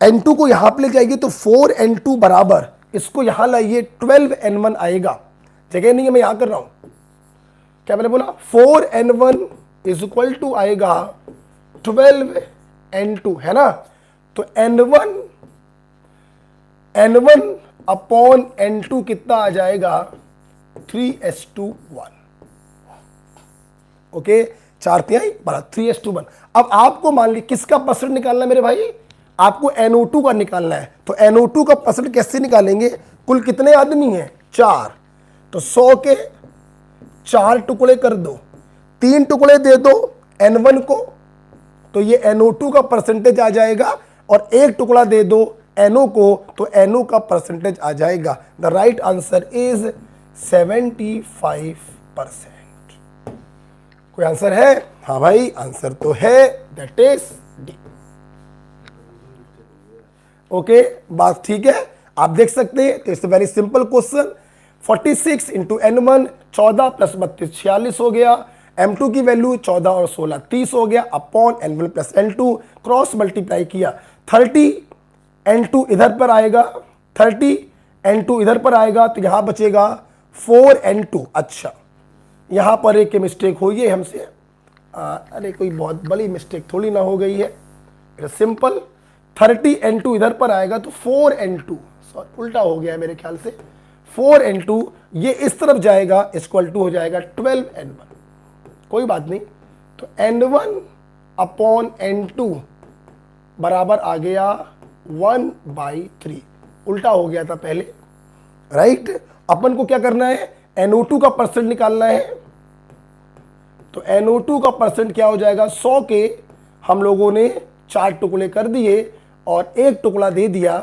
N2 को यहां पे ले जाएगी तो 4 N2 बराबर, इसको यहां लाइए 12 N1 आएगा। जगह नहीं है, मैं यहां कर रहा हूं। क्या मैंने बोला, 4 N1 इज इक्वल टू आएगा 12 N2, है ना। तो N1 अपॉन N2 कितना आ जाएगा, 3:1। ओके, 4 तिहाई 3:1। अब आपको मान ली किसका परसेंट निकालना है मेरे भाई, आपको NO2 का निकालना है। तो NO2 का परसेंट कैसे निकालेंगे, कुल कितने आदमी हैं, 4, तो 100 के 4 टुकड़े कर दो, 3 टुकड़े दे दो N1 को, तो ये NO2 का परसेंटेज आ जाएगा, और 1 टुकड़ा दे दो NO को, तो NO का परसेंटेज आ जाएगा। The right answer is 75%। कोई आंसर है, हाँ भाई आंसर तो है, दैट इज डी। ओके, बात ठीक है, आप देख सकते हैं। तो it's very simple question. 46 into N1 14 plus 32 46 हो गया, M2 की वैल्यू 14 और 16 30 हो गया, upon N1 plus N2, cross multiply किया। 30 N2 इधर पर आएगा, 30 N2 इधर पर आएगा, तो यहां बचेगा 4 N2। अच्छा, यहां पर एक मिस्टेक हुई है हमसे, अरे कोई बहुत बड़ी मिस्टेक थोड़ी ना हो गई है, सिंपल। 30 N2 इधर पर आएगा तो 4 N2, सॉरी उल्टा हो गया है मेरे ख्याल से, 4 N2 ये इस तरफ जाएगा, इक्वल टू हो जाएगा 12 N1। कोई बात नहीं, तो N1 अपॉन N2 बराबर आ गया 1/3, उल्टा हो गया था पहले। राइट, अपन को क्या करना है, NO2 का परसेंट निकालना है। तो NO2 का परसेंट क्या हो जाएगा, 100 के हम लोगों ने 4 टुकड़े कर दिए और 1 टुकड़ा दे दिया,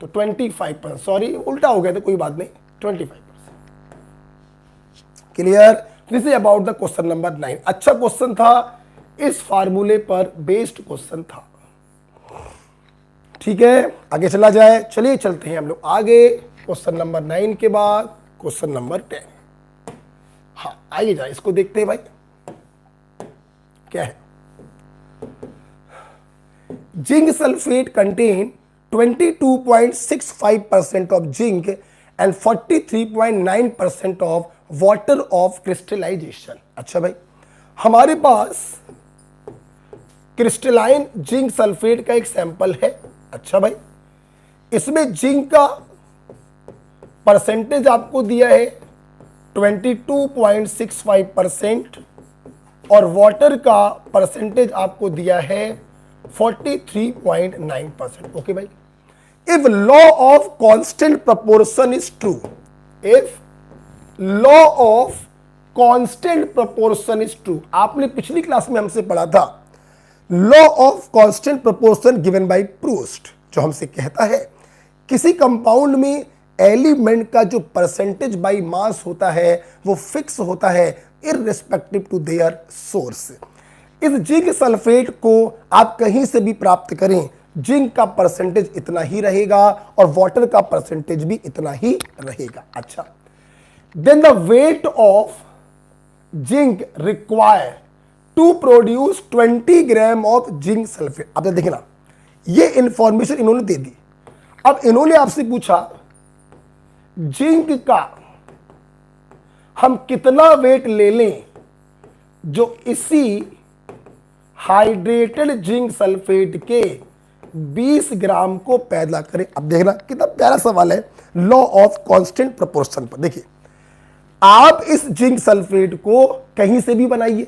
तो 25%, सॉरी उल्टा हो गया था, कोई बात नहीं, 25%। Clear, this is about the question number 9। अच्छा क्वेश्चन था, इस फार्मूले पर बेस्ड क्वेश्चन था। ठीक है, आगे चला जाए, चलिए चलते हैं हम लोग आगे। क्वेश्चन नंबर 9 के बाद क्वेश्चन नंबर 10। हाँ आइए जाए, इसको देखते हैं भाई क्या है। Zinc sulphate contain 22.65% of zinc and 43.9% of water of crystallisation. अच्छा भाई, हमारे पास क्रिस्टलाइन जिंक सल्फेट का एक सैंपल है। अच्छा भाई, इसमें जिंक का परसेंटेज आपको दिया है 22.65% और वाटर का परसेंटेज आपको दिया है 43.9%। ओके भाई, if law of constant proportion is true, if law of constant proportion is true, आपने पिछली क्लास में हमसे पढ़ा था law of constant proportion given by Proust. जो हमसे कहता है किसी कंपाउंड में एलिमेंट का जो परसेंटेज बाय मास होता है वो फिक्स होता है इररिस्पेक्टिव टू देयर सोर्स। इस जिंक सल्फेट को आप कहीं से भी प्राप्त करें, जिंक का परसेंटेज इतना ही रहेगा और वाटर का परसेंटेज भी इतना ही रहेगा। अच्छा, then the weight of zinc require to produce 20 gram of zinc sulphate. अब देखना, ये इंफॉर्मेशन इन्होंने दे दी। अब इन्होंने आपसे पूछा जिंक का हम कितना वेट ले लें जो इसी हाइड्रेटेड जिंक सल्फेट के 20 ग्राम को पैदा करे। अब देखना कितना प्यारा सवाल है, लॉ ऑफ कांस्टेंट प्रोपोर्शन पर। देखिए, आप इस जिंक सल्फेट को कहीं से भी बनाइए,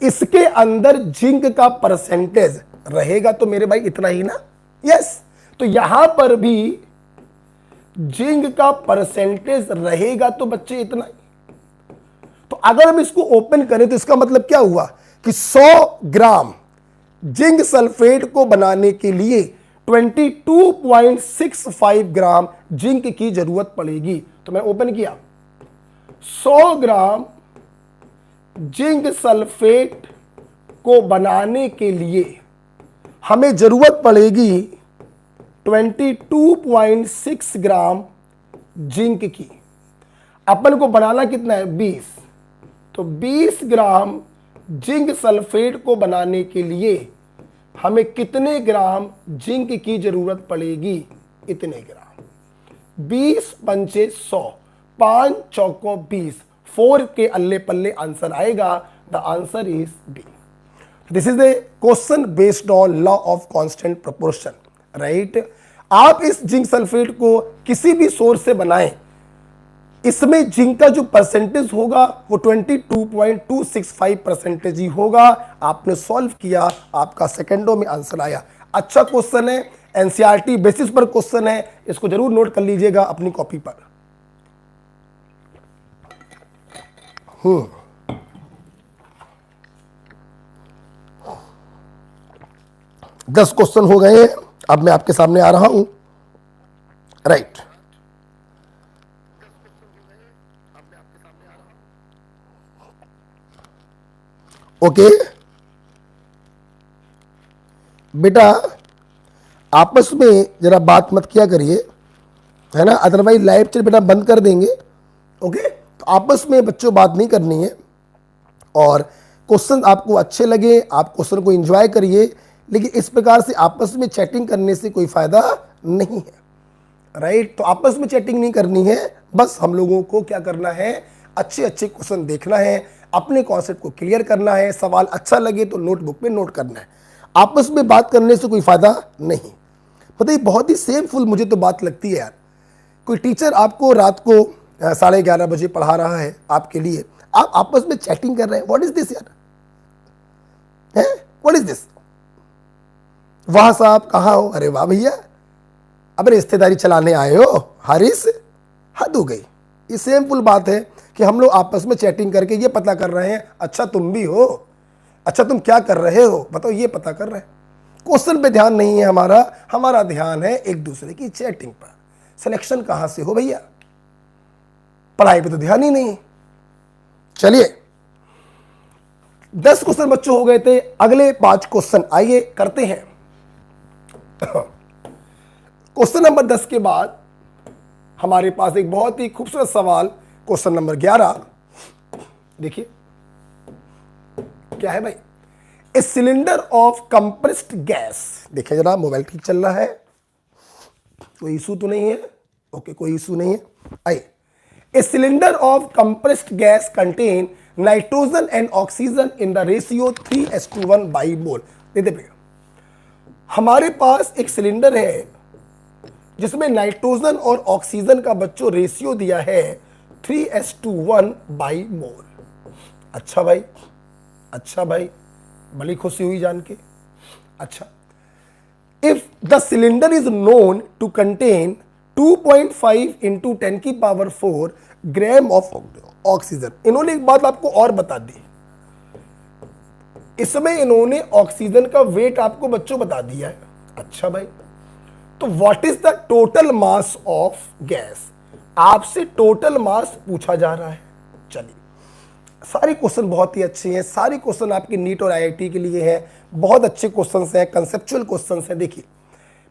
इसके अंदर जिंक का परसेंटेज रहेगा तो मेरे भाई इतना ही ना। यस, तो यहां पर भी जिंक का परसेंटेज रहेगा तो बच्चे इतना ही। तो अगर हम इसको ओपन करें तो इसका मतलब क्या हुआ कि 100 ग्राम जिंक सल्फेट को बनाने के लिए 22.65 ग्राम जिंक की जरूरत पड़ेगी। तो मैं ओपन किया, 100 ग्राम जिंक सल्फेट को बनाने के लिए हमें जरूरत पड़ेगी 22.6 ग्राम जिंक की। अपन को बनाना कितना है, 20। तो 20 ग्राम जिंक सल्फेट को बनाने के लिए हमें कितने ग्राम जिंक की जरूरत पड़ेगी, इतने ग्राम। 20 पंचे 100, 5 चौको 20, 4 के अल्ले पल्ले आंसर आएगा। The answer is B. This is the question based on law of constant proportion, right. आप इस जिंक सल्फेट को किसी भी सोर्स से बनाएं, इसमें जिंक का जो परसेंटेज होगा वो 22.265 परसेंटेज ही होगा। आपने सॉल्व किया, आपका सेकंडों में आंसर आया। अच्छा क्वेश्चन है, एनसीईआरटी बेसिस पर क्वेश्चन है, इसको जरूर नोट कर लीजिएगा अपनी कॉपी पर। 10 क्वेश्चन हो गए हैं, अब मैं आपके सामने आ रहा हूं, राइट। ओके बेटा, आपस में जरा बात मत किया करिए, है ना, अदरवाइज लाइव चैट बेटा बंद कर देंगे। ओके, तो आपस में बच्चों बात नहीं करनी है। और क्वेश्चन आपको अच्छे लगे, आप क्वेश्चन को एंजॉय करिए, लेकिन इस प्रकार से आपस में चैटिंग करने से कोई फायदा नहीं है, राइट। तो आपस में चैटिंग नहीं करनी है, बस हम लोगों को क्या करना है, अच्छे अच्छे क्वेश्चन देखना है, अपने कॉन्सेप्ट को क्लियर करना है। सवाल अच्छा लगे तो नोटबुक में नोट करना है, आपस में बात करने से कोई फायदा नहीं। पता है, बहुत ही सेमफुल मुझे तो बात लगती है यार। कोई टीचर आपको रात को 11:30 बजे पढ़ा रहा है आपके लिए, आप आपस में चैटिंग कर रहे हैं। व्हाट इज दिस यार, है व्हाट इज दिस। वाह साहब कहाँ हो, अरे वाह भैया, अब रिश्तेदारी चलाने आए हो हारिस, हद हो गई। ये सेमफुल बात है कि हम लोग आपस में चैटिंग करके ये पता कर रहे हैं अच्छा तुम भी हो, अच्छा तुम क्या कर रहे हो बताओ, ये पता कर रहे हैं। क्वेश्चन पे ध्यान नहीं है हमारा, हमारा ध्यान है एक दूसरे की चैटिंग पर। सिलेक्शन कहां से हो भैया, पढ़ाई पे तो ध्यान ही नहीं। चलिए 10 क्वेश्चन बच्चों हो गए थे, अगले 5 क्वेश्चन आइए करते हैं। क्वेश्चन नंबर 10 के बाद हमारे पास एक बहुत ही खूबसूरत सवाल, क्वेश्चन नंबर 11। देखिए क्या है भाई, ए सिलेंडर ऑफ कंप्रेस्ड गैस। देखिए जरा, मोबाइल ठीक चल रहा है, कोई इशू तो नहीं है, ओके कोई इशू नहीं है। आइए, a cylinder of compressed gas contain nitrogen and oxygen in the ratio 3:1 by mole. देखिए हमारे पास एक सिलेंडर है जिसमें नाइट्रोजन और ऑक्सीजन का बच्चों रेशियो दिया है 3:1 बाई मोल। अच्छा भाई, अच्छा भाई, बड़ी खुशी हुई जान के। अच्छा, if the cylinder is known to contain 2.5 into 10⁴ gram of oxygen. इन्होंने एक बात आपको और बता दी, इसमें इन्होंने ऑक्सीजन का वेट आपको बच्चों बता दिया है। अच्छा भाई, तो what is the total mass of gas, आपसे टोटल मास पूछा जा रहा है। चलिए, सारे क्वेश्चन बहुत ही अच्छे हैं, सारे क्वेश्चन आपके नीट और आईआईटी के लिए हैं, बहुत अच्छे क्वेश्चन हैं, कंसेप्चुअल क्वेश्चन हैं। देखिए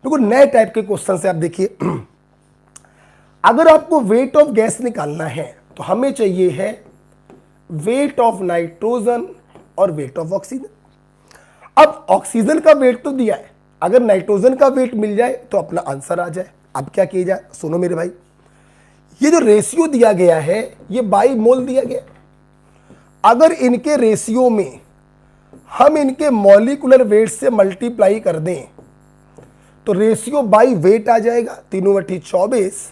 बिल्कुल नए टाइप के क्वेश्चन है। आप देखिए अगर आपको वेट ऑफ गैस निकालना है तो हमें चाहिए है वेट ऑफ नाइट्रोजन और वेट ऑफ ऑक्सीजन। अब ऑक्सीजन का वेट तो दिया है, अगर नाइट्रोजन का वेट मिल जाए तो अपना आंसर आ जाए। अब क्या किया जाए, सुनो मेरे भाई, ये जो रेशियो दिया गया है ये बाई मोल दिया गया। अगर इनके रेशियो में हम इनके मॉलिक्यूलर वेट से मल्टीप्लाई कर दें तो रेशियो बाई वेट आ जाएगा। 3/24,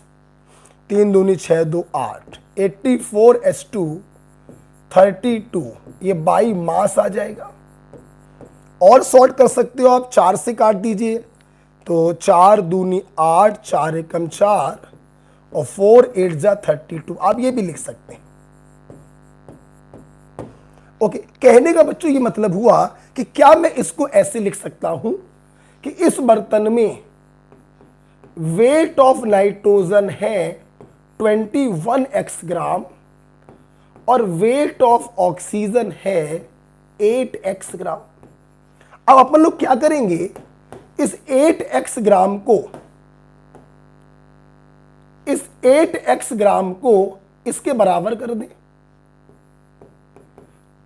3 दूनी 6, 2 8, 84:2 32, ये बाई मास आ जाएगा। और शॉर्ट कर सकते हो आप, 4 से काट दीजिए तो 4 दूनी 8, 4 एकम 4 और 4 8 जा 32। आप ये भी लिख सकते हैं। ओके, कहने का बच्चों ये मतलब हुआ कि क्या मैं इसको ऐसे लिख सकता हूं कि इस बर्तन में वेट ऑफ नाइट्रोजन है 21x ग्राम और वेट ऑफ ऑक्सीजन है 8x ग्राम। अब अपन लोग क्या करेंगे, इस 8x ग्राम को, इस 8x ग्राम को इसके बराबर कर दें।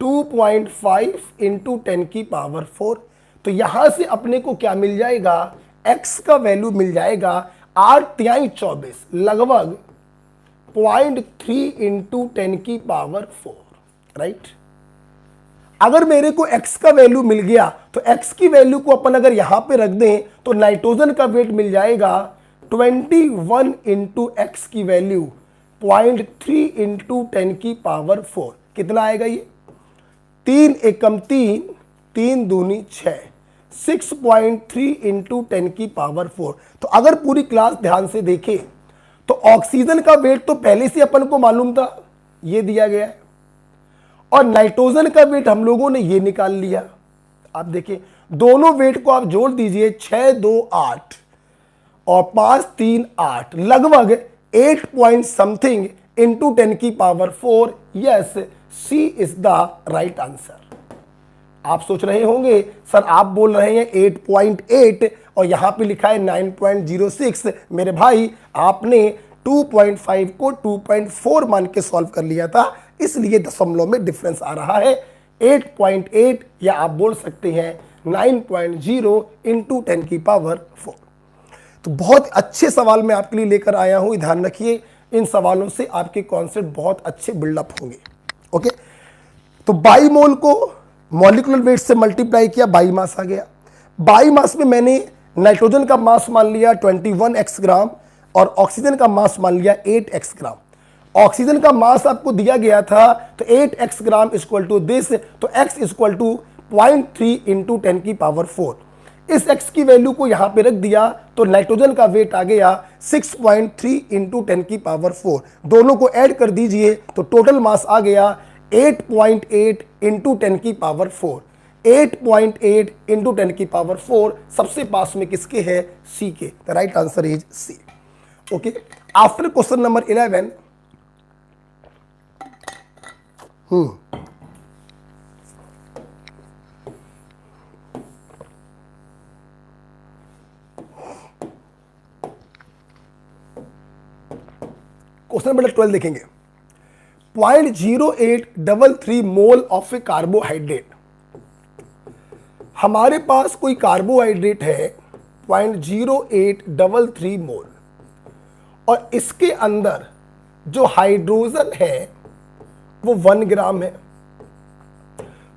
2.5 इंटू 10⁴। तो यहां से अपने को क्या मिल जाएगा, x का वैल्यू मिल जाएगा 8×24, लगभग 0.3 इंटू 10⁴, राइट। अगर मेरे को x का वैल्यू मिल गया तो x की वैल्यू को अपन अगर यहां पे रख दें तो नाइट्रोजन का वेट मिल जाएगा 21 इंटू x की वैल्यू 0.3 इंटू 10⁴। कितना आएगा ये, 3 एकम 3, 3 दूनी 6, 6.3 इंटू 10⁴। तो अगर पूरी क्लास ध्यान से देखें तो ऑक्सीजन का वेट तो पहले से अपन को मालूम था, ये दिया गया है, और नाइट्रोजन का वेट हम लोगों ने ये निकाल लिया। आप देखिए दोनों वेट को आप जोड़ दीजिए, 6 2 8 और 5 3 8, लगभग 8 point something into 10⁴। Yes, C is the right answer. आप सोच रहे होंगे सर आप बोल रहे हैं 8.8 और यहां पे लिखा है 9.06। मेरे भाई आपने 2.5 को 2.4 मान के सॉल्व कर लिया था, इसलिए दशमलव में डिफरेंस आ रहा है 8.8, या आप बोल सकते हैं 9.0 इंटू 10⁴। तो बहुत अच्छे सवाल मैं आपके लिए लेकर आया हूं, ध्यान रखिए इन सवालों से आपके कॉन्सेप्ट बहुत अच्छे बिल्डअप होंगे। ओके, तो बाई मोल को मॉलिक्यूलर वेट से मल्टीप्लाई किया, बाई मास आ गया। बाई मास में मैंने नाइट्रोजन का मास मान लिया 21x ग्राम और ऑक्सीजन का मास मान लिया 8x ग्राम। ऑक्सीजन का मास आपको दिया गया था तो 8x gram equal to this, तो x इक्वल टू 0.3 इंटू 10⁴। इस x की वैल्यू को यहां पे रख दिया तो नाइट्रोजन का वेट आ गया 6.3 इंटू 10⁴। दोनों को ऐड कर दीजिए तो टोटल मास आ गया 8.8 इंटू 10⁴। 8.8 इंटू 10⁴ सबसे पास में किसके है, सी के। The right answer is C. Okay, after question number 11, question number 12 देखेंगे। 0.0833 मोल ऑफ ए कार्बोहाइड्रेट। हमारे पास कोई कार्बोहाइड्रेट है 0.0833 मोल और इसके अंदर जो हाइड्रोजन है वो 1 ग्राम है।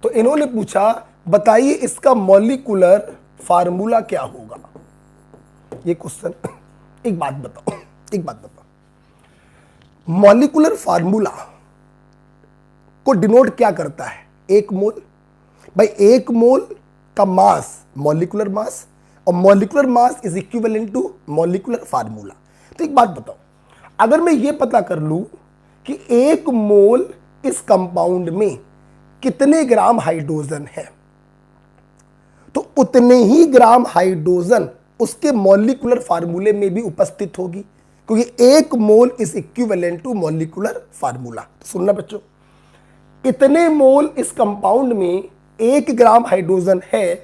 तो इन्होंने पूछा बताइए इसका मॉलिक्यूलर फार्मूला क्या होगा। ये क्वेश्चन, एक बात बताओ, मॉलिक्यूलर फार्मूला को डिनोट क्या करता है, 1 मोल। भाई 1 मोल का मास मॉलिक्यूलर मास, और molecular mass is equivalent to molecular formula. तो एक बात बताओ, अगर मैं ये पता कर लूं कि 1 मोल इस कंपाउंड में कितने ग्राम हाइड्रोजन है, तो उतने ही ग्राम हाइड्रोजन उसके मॉलिक्यूलर फार्मूले में भी उपस्थित होगी, क्योंकि एक mole is equivalent to molecular formula. तो सुनना बच्चों, इतने मोल इस कंपाउंड में 1 ग्राम हाइड्रोजन है,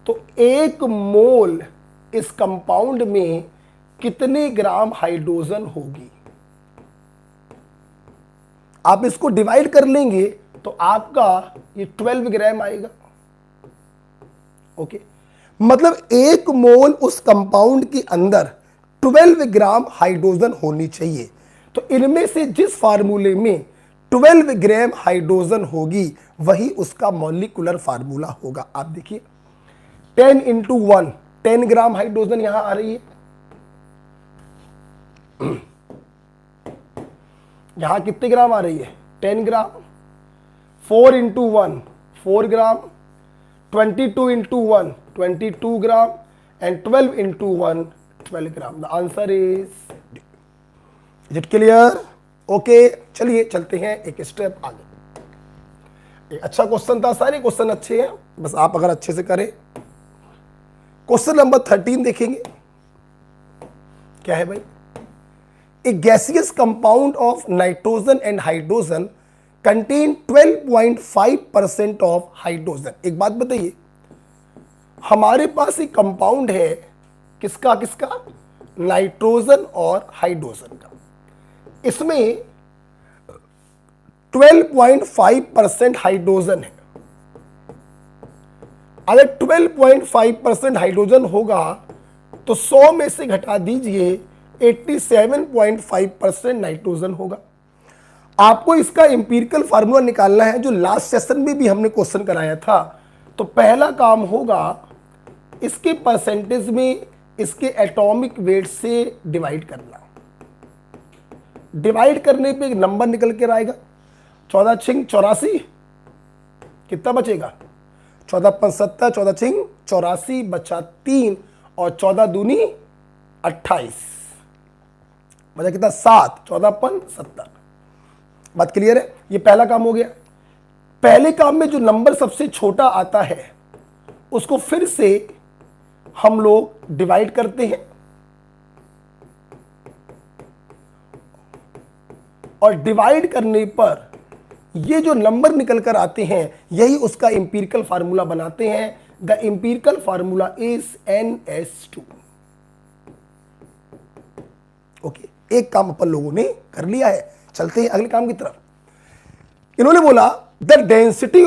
तो 1 मोल इस कंपाउंड में कितने ग्राम हाइड्रोजन होगी। आप इसको डिवाइड कर लेंगे तो आपका ये 12 ग्राम आएगा। ओके, मतलब 1 मोल उस कंपाउंड के अंदर 12 ग्राम हाइड्रोजन होनी चाहिए। तो इनमें से जिस फार्मूले में 12 ग्राम हाइड्रोजन होगी वही उसका मॉलिक्यूलर फार्मूला होगा। आप देखिए 10 इंटू 1, 10 ग्राम हाइड्रोजन यहां आ रही है, यहां कितने ग्राम आ रही है 10 ग्राम। 4 into 1 4 gram, 22 into 1 22 gram and 12 into 1 12 gram. The answer is it clear? Okay, चलिए चलते हैं एक स्टेप आगे। एक अच्छा क्वेश्चन था, सारे क्वेश्चन अच्छे हैं, बस आप अगर अच्छे से करें। क्वेश्चन नंबर 13 देखेंगे, क्या है भाई? A gaseous compound of nitrogen and hydrogen contain 12.5% of hydrogen। एक बात बताइए, हमारे पास एक कंपाउंड है, किसका किसका? नाइट्रोजन और हाइड्रोजन का। इसमें 12.5% हाइड्रोजन है। अगर 12.5% हाइड्रोजन होगा तो 100 में से घटा दीजिए 87.5% नाइट्रोजन होगा। आपको इसका एम्पिरिकल फार्मूला निकालना है, जो लास्ट सेशन में भी हमने क्वेश्चन कराया था। तो पहला काम होगा इसके परसेंटेज में इसके एटॉमिक वेट से डिवाइड करना। डिवाइड करने पे एक नंबर निकल के आएगा, 14 छिंग 84, कितना बचेगा? 14 5 70, 14 छिंग 84 बचा 3 और 14 दूनी 28, बचा कितना? 7, 14 5 70। बात क्लियर है? ये पहला काम हो गया। पहले काम में जो नंबर सबसे छोटा आता है उसको फिर से हम लोग डिवाइड करते हैं और डिवाइड करने पर ये जो नंबर निकल कर आते हैं यही उसका एम्पिरिकल फार्मूला बनाते हैं। The empirical formula is NS2। Okay, एक काम अपन लोगों ने कर लिया है, चलते हैं अगले काम की तरफ। इन्होंने बोला the density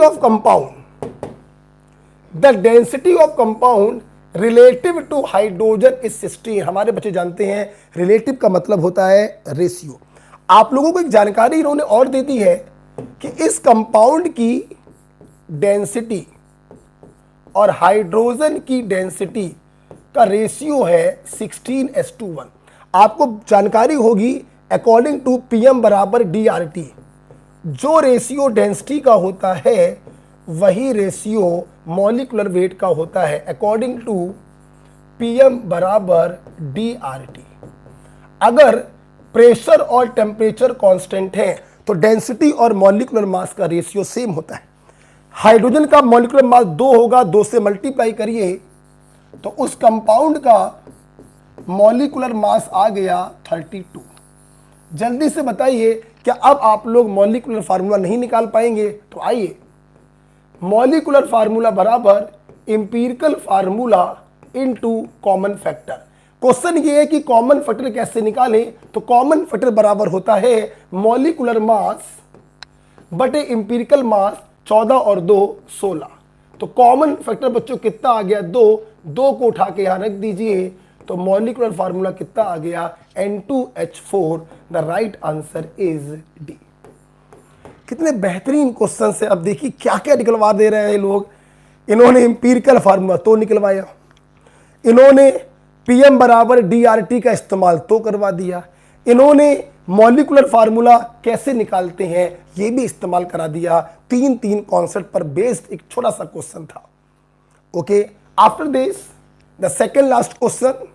of compound relative to hydrogen is 16। हमारे बच्चे जानते हैं रिलेटिव का मतलब होता है रेशियो। आप लोगों को एक जानकारी इन्होंने और दे दी है कि इस कंपाउंड की डेंसिटी और हाइड्रोजन की डेंसिटी का रेशियो है 16:1। आपको जानकारी होगी अकॉर्डिंग टू PM बराबर DRT, जो रेशियो डेंसिटी का होता है वही रेशियो मॉलिक्यूलर वेट का होता है अकॉर्डिंग टू PM बराबर DRT। अगर प्रेशर और टेम्परेचर कांस्टेंट है तो डेंसिटी और मॉलिक्यूलर मास का रेशियो सेम होता है। हाइड्रोजन का मॉलिक्यूलर मास 2 होगा, 2 से मल्टीप्लाई करिए तो उस कंपाउंड का मॉलिक्यूलर मास आ गया 32। जल्दी से बताइए क्या अब आप लोग मॉलिक्यूलर फार्मूला नहीं निकाल पाएंगे? तो आइए, मॉलिक्यूलर फार्मूला बराबर empirical formula into common factor. Question ये है कि कॉमन फैक्टर कैसे निकालें? तो कॉमन फैक्टर बराबर होता है मॉलिक्यूलर मास बटे एम्पिरिकल मास, 14 और 2 16। तो कॉमन फैक्टर बच्चों कितना आ गया? 2 को उठा के यहां रख दीजिए तो मॉलिक्यूलर फार्मूला कितना आ गया? N2H4। The right answer is D. कितने बेहतरीन क्वेश्चन है। अब देखिए क्या क्या निकलवा दे रहे हैं लोग। इन्होंने एम्पिरिकल फार्मूला तो निकलवाया, इन्होंने PM बराबर DRT का इस्तेमाल तो करवा दिया, इन्होंने मॉलिक्यूलर फार्मूला कैसे निकालते हैं ये भी इस्तेमाल करा दिया। 3 कॉन्सेप्ट पर बेस्ड एक छोटा सा क्वेश्चन था। Okay, after this the second last question.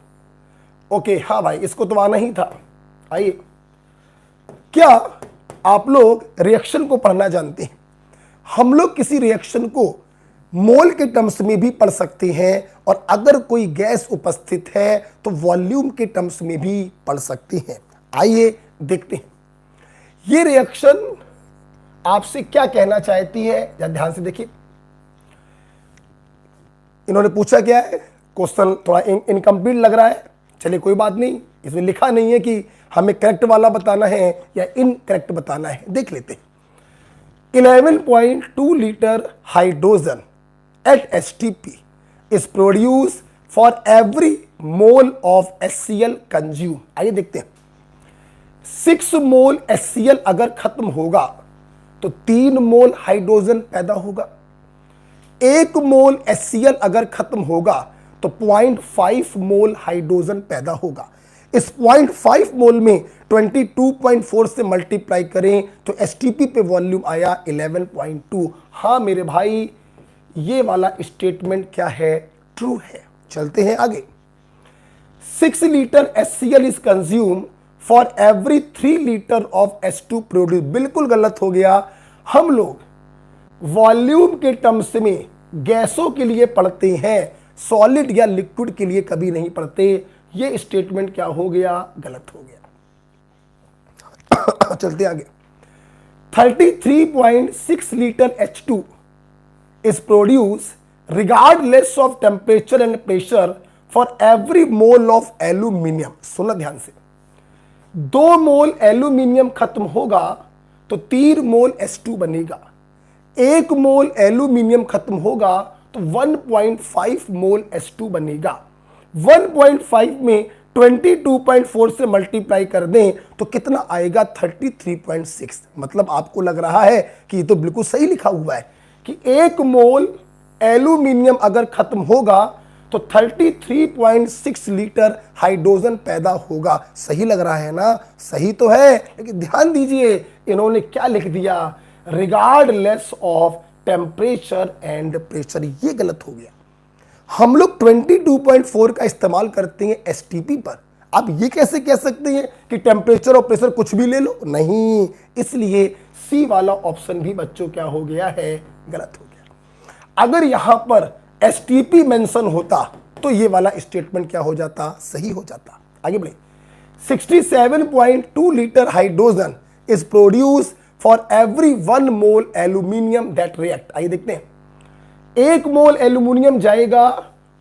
Okay, हाँ भाई इसको तो आना ही था। आइए, क्या आप लोग रिएक्शन को पढ़ना जानते हैं? हम लोग किसी रिएक्शन को मोल के टर्म्स में भी पढ़ सकते हैं, और अगर कोई गैस उपस्थित है तो वॉल्यूम के टर्म्स में भी पढ़ सकते हैं। आइए देखते हैं ये रिएक्शन आपसे क्या कहना चाहती है। या ध्यान से देखिए, इन्होंने पूछा क्या है, क्वेश्चन थोड़ा इनकम्प्लीट लग रहा है, चलिए कोई बात नहीं, इसमें लिखा नहीं है कि हमें करेक्ट वाला बताना है या इनकरेक्ट बताना है। देख लेते हैं। 11.2 litre hydrogen at STP is produced for every mole of HCl consume। आइए देखते हैं, 6 मोल HCl अगर खत्म होगा तो 3 मोल हाइड्रोजन पैदा होगा। 1 मोल HCl अगर खत्म होगा तो 0.5 मोल हाइड्रोजन पैदा होगा। इस 0.5 मोल में 22.4 से मल्टीप्लाई करें तो एसटीपी पे वॉल्यूम आया 11.2। हाँ मेरे भाई, ये वाला स्टेटमेंट क्या है, ट्रू है। चलते हैं आगे। 6 litre HCl is consume for every 3 litre of H2 produce. बिल्कुल गलत हो गया। हम लोग वॉल्यूम के टर्म्स में गैसों के लिए पढ़ते हैं, सॉलिड या लिक्विड के लिए कभी नहीं पढ़ते। ये स्टेटमेंट क्या हो गया, गलत हो गया। चलते आगे। 33.6 litre H2 is produced regardless of temperature and pressure for every mole of aluminium। सुना ध्यान से, 2 मोल एल्यूमिनियम खत्म होगा तो 3 मोल H2 बनेगा। 1 मोल एल्यूमिनियम खत्म होगा तो 1.5 मोल H2 बनेगा। 1.5 में 22.4 से मल्टीप्लाई कर दें तो कितना आएगा, 33.6। मतलब आपको लग रहा है कि ये तो बिल्कुल सही लिखा हुआ है कि 1 मोल एल्यूमिनियम अगर खत्म होगा तो 33.6 लीटर हाइड्रोजन पैदा होगा। सही लग रहा है ना, सही तो है। लेकिन ध्यान दीजिए, इन्होंने क्या लिख दिया, regardless of temperature and pressure. ये गलत हो गया। हम लोग 22.4 का इस्तेमाल करते हैं एसटीपी पर। आप ये कैसे कह सकते हैं कि टेम्परेचर और प्रेशर कुछ भी ले लो, नहीं। इसलिए सी वाला ऑप्शन भी बच्चों क्या हो गया है, गलत हो गया। अगर यहां पर एसटीपी मेंशन होता तो ये वाला स्टेटमेंट क्या हो जाता, सही हो जाता। आगे बढ़े। 67.2 litre hydrogen is produce for every 1 mole aluminium that react. आइए देखते हैं, 1 मोल एल्यूमिनियम जाएगा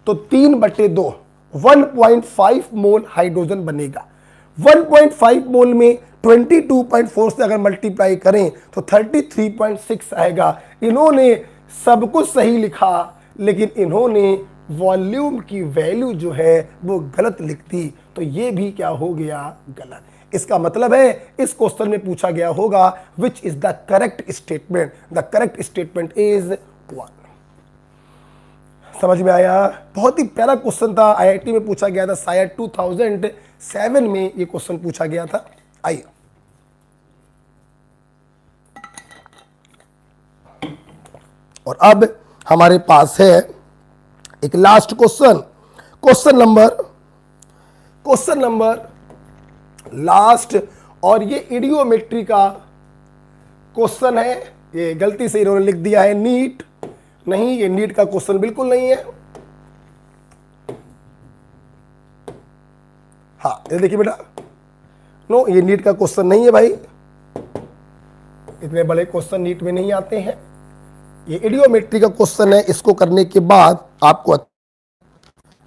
तो 3/2 1.5 मोल हाइड्रोजन बनेगा। 1.5 मोल में 22.4 से अगर मल्टीप्लाई करें तो 33.6 आएगा। इन्होंने सब कुछ सही लिखा, लेकिन इन्होंने वॉल्यूम की वैल्यू जो है वो गलत लिख दी, तो ये भी क्या हो गया, गलत। इसका मतलब है इस क्वेश्चन में पूछा गया होगा which is the correct statement. The correct statement is 1। समझ में आया? बहुत ही प्यारा क्वेश्चन था, आईआईटी में पूछा गया था, शायद 2007 में ये क्वेश्चन पूछा गया था। आइए और अब हमारे पास है एक last question, question number last, और ये इडियोमेट्री का क्वेश्चन है। ये गलती से इन्होंने लिख दिया है नीट, नहीं, ये नीट का क्वेश्चन बिल्कुल नहीं है। हाँ ये देखिए बेटा, नो, ये नीट का क्वेश्चन नहीं है भाई, इतने बड़े क्वेश्चन नीट में नहीं आते हैं। ये इडियोमेट्री का क्वेश्चन है, इसको करने के बाद आपको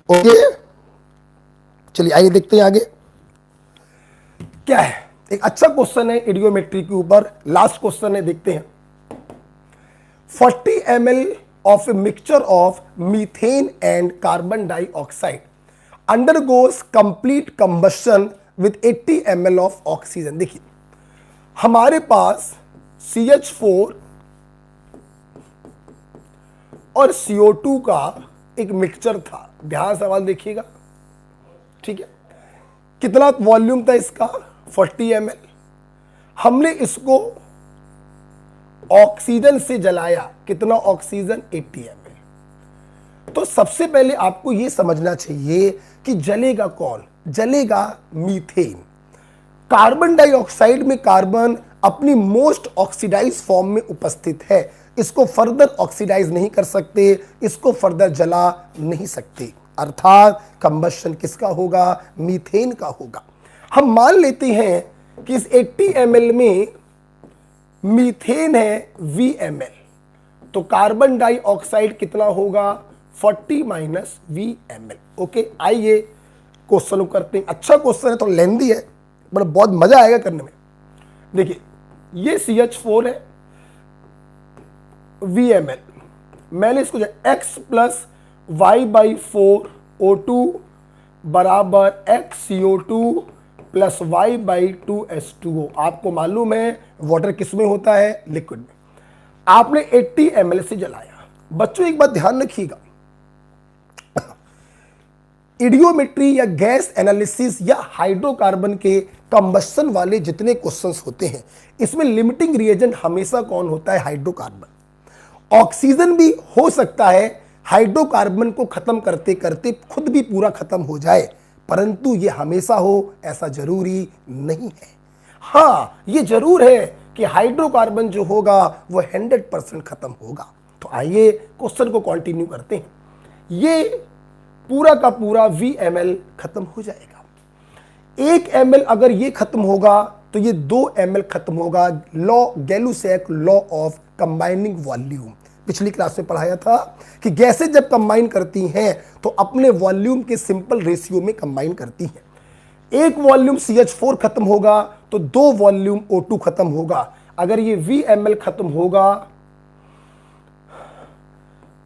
ओके। चलिए आइए देखते हैं आगे क्या है। एक अच्छा क्वेश्चन है इडियोमेट्री के ऊपर, लास्ट क्वेश्चन है, देखते हैं। 40 ml of a mixture of methane and carbon dioxide undergoes complete combustion with 80 ml of oxygen। देखिए हमारे पास CH4 और CO2 का एक मिक्सचर था। ध्यान सवाल देखिएगा, ठीक है। कितना वॉल्यूम था इसका, 40 ml। हमने इसको ऑक्सीजन से जलाया, कितना ऑक्सीजन, 80 ml। तो सबसे पहले आपको यह समझना चाहिए कि जलेगा कौन, जलेगा मीथेन। कार्बन डाइऑक्साइड में कार्बन अपनी मोस्ट ऑक्सीडाइज फॉर्म में उपस्थित है, इसको फर्दर ऑक्सीडाइज नहीं कर सकते, इसको फर्दर जला नहीं सकते, अर्थात कंबशन किसका होगा, मीथेन का होगा। हम मान लेते हैं कि इस 80 ml में मीथेन है Vml, तो कार्बन डाइऑक्साइड कितना होगा 40 माइनस Vml। ओके, आइए क्वेश्चन को करते हैं। अच्छा क्वेश्चन है, तो लेंदी है बट बहुत मजा आएगा करने में। देखिए ये CH4 है Vml, मैंने इसको x प्लस y/4 O2 बराबर x CO2 plus y/2 H2O। आपको मालूम है वाटर किस में होता है, लिक्विड में। आपने 80 ml से जलाया। बच्चों एक बात ध्यान रखिएगा, इडियोमेट्री या गैस एनालिसिस या हाइड्रोकार्बन के कंबशन वाले जितने क्वेश्चंस होते हैं, इसमें लिमिटिंग रिएजेंट हमेशा कौन होता है, हाइड्रोकार्बन। ऑक्सीजन भी हो सकता है हाइड्रोकार्बन को खत्म करते करते खुद भी पूरा खत्म हो जाए, परंतु ये हमेशा हो ऐसा जरूरी नहीं है। हाँ, ये जरूर है कि हाइड्रोकार्बन जो होगा वो 100% खत्म होगा। तो आइए क्वेश्चन को कंटिन्यू करते हैं। ये पूरा का पूरा Vml खत्म हो जाएगा। 1 ml अगर ये खत्म होगा तो ये 2 ml खत्म होगा। Law, Gay Lussac law of combining volume, पिछली क्लास में पढ़ाया था कि गैसें जब कंबाइन करती हैं तो अपने वॉल्यूम के सिंपल रेशियो में कंबाइन करती हैं। एक वॉल्यूम CH4 खत्म होगा तो 2 वॉल्यूम O2 खत्म होगा। अगर ये Vml खत्म होगा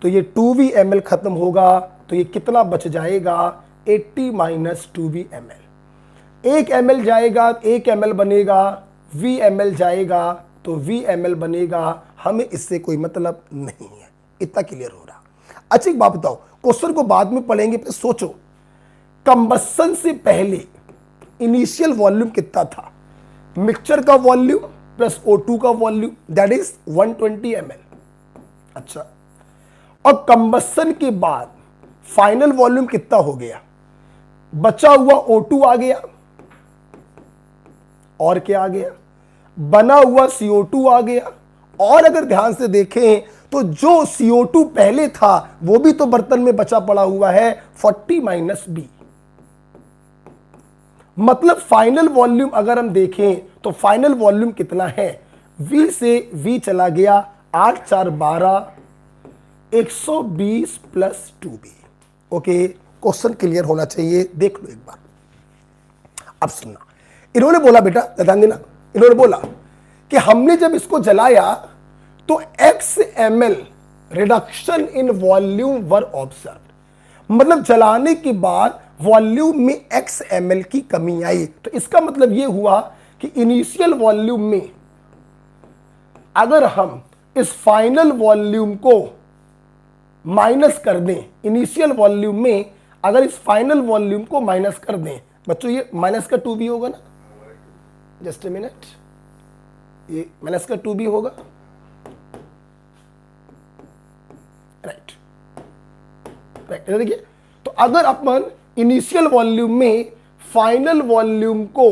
तो ये 2Vml खत्म होगा, तो ये कितना बच जाएगा 80 माइनस 2Vml। 1 ml जाएगा, 1 ml बनेगा, Vml जाएगा तो Vml बनेगा। हमें इससे कोई मतलब नहीं है। इतना क्लियर हो रहा। अच्छा एक बात बताओ, क्वेश्चन को बाद में पढ़ेंगे, पर सोचो कंबशन से पहले इनिशियल वॉल्यूम कितना था, मिक्सचर का वॉल्यूम प्लस O2 का वॉल्यूम, दैट इज 120 ml। अच्छा, और कंबशन के बाद फाइनल वॉल्यूम कितना हो गया, बचा हुआ O2 आ गया, और क्या आ गया, बना हुआ CO2 आ गया। और अगर ध्यान से देखें तो जो CO2 पहले था वो भी तो बर्तन में बचा पड़ा हुआ है, 40 माइनस B। मतलब फाइनल वॉल्यूम अगर हम देखें तो फाइनल वॉल्यूम कितना है, V से V चला गया, 8 4 12, 120 plus 2B। Okay, question clear होना चाहिए, देख लो एक बार। अब सुनना, इन्होंने बोला बेटा, ध्यान देना, इन्होंने बोला कि हमने जब इसको जलाया तो x ml reduction in volume were observe. मतलब जलाने के बाद वॉल्यूम में x ml की कमी आई। तो इसका मतलब यह हुआ कि इनिशियल वॉल्यूम में अगर हम इस फाइनल वॉल्यूम को माइनस कर दें, इनिशियल वॉल्यूम में अगर इस फाइनल वॉल्यूम को माइनस कर दें, बच्चों ये माइनस का 2b होगा ना, जस्ट ए मिनट, ये माइनस का 2b होगा, राइट राइट। देखिए, तो अगर अपन इनिशियल वॉल्यूम में फाइनल वॉल्यूम को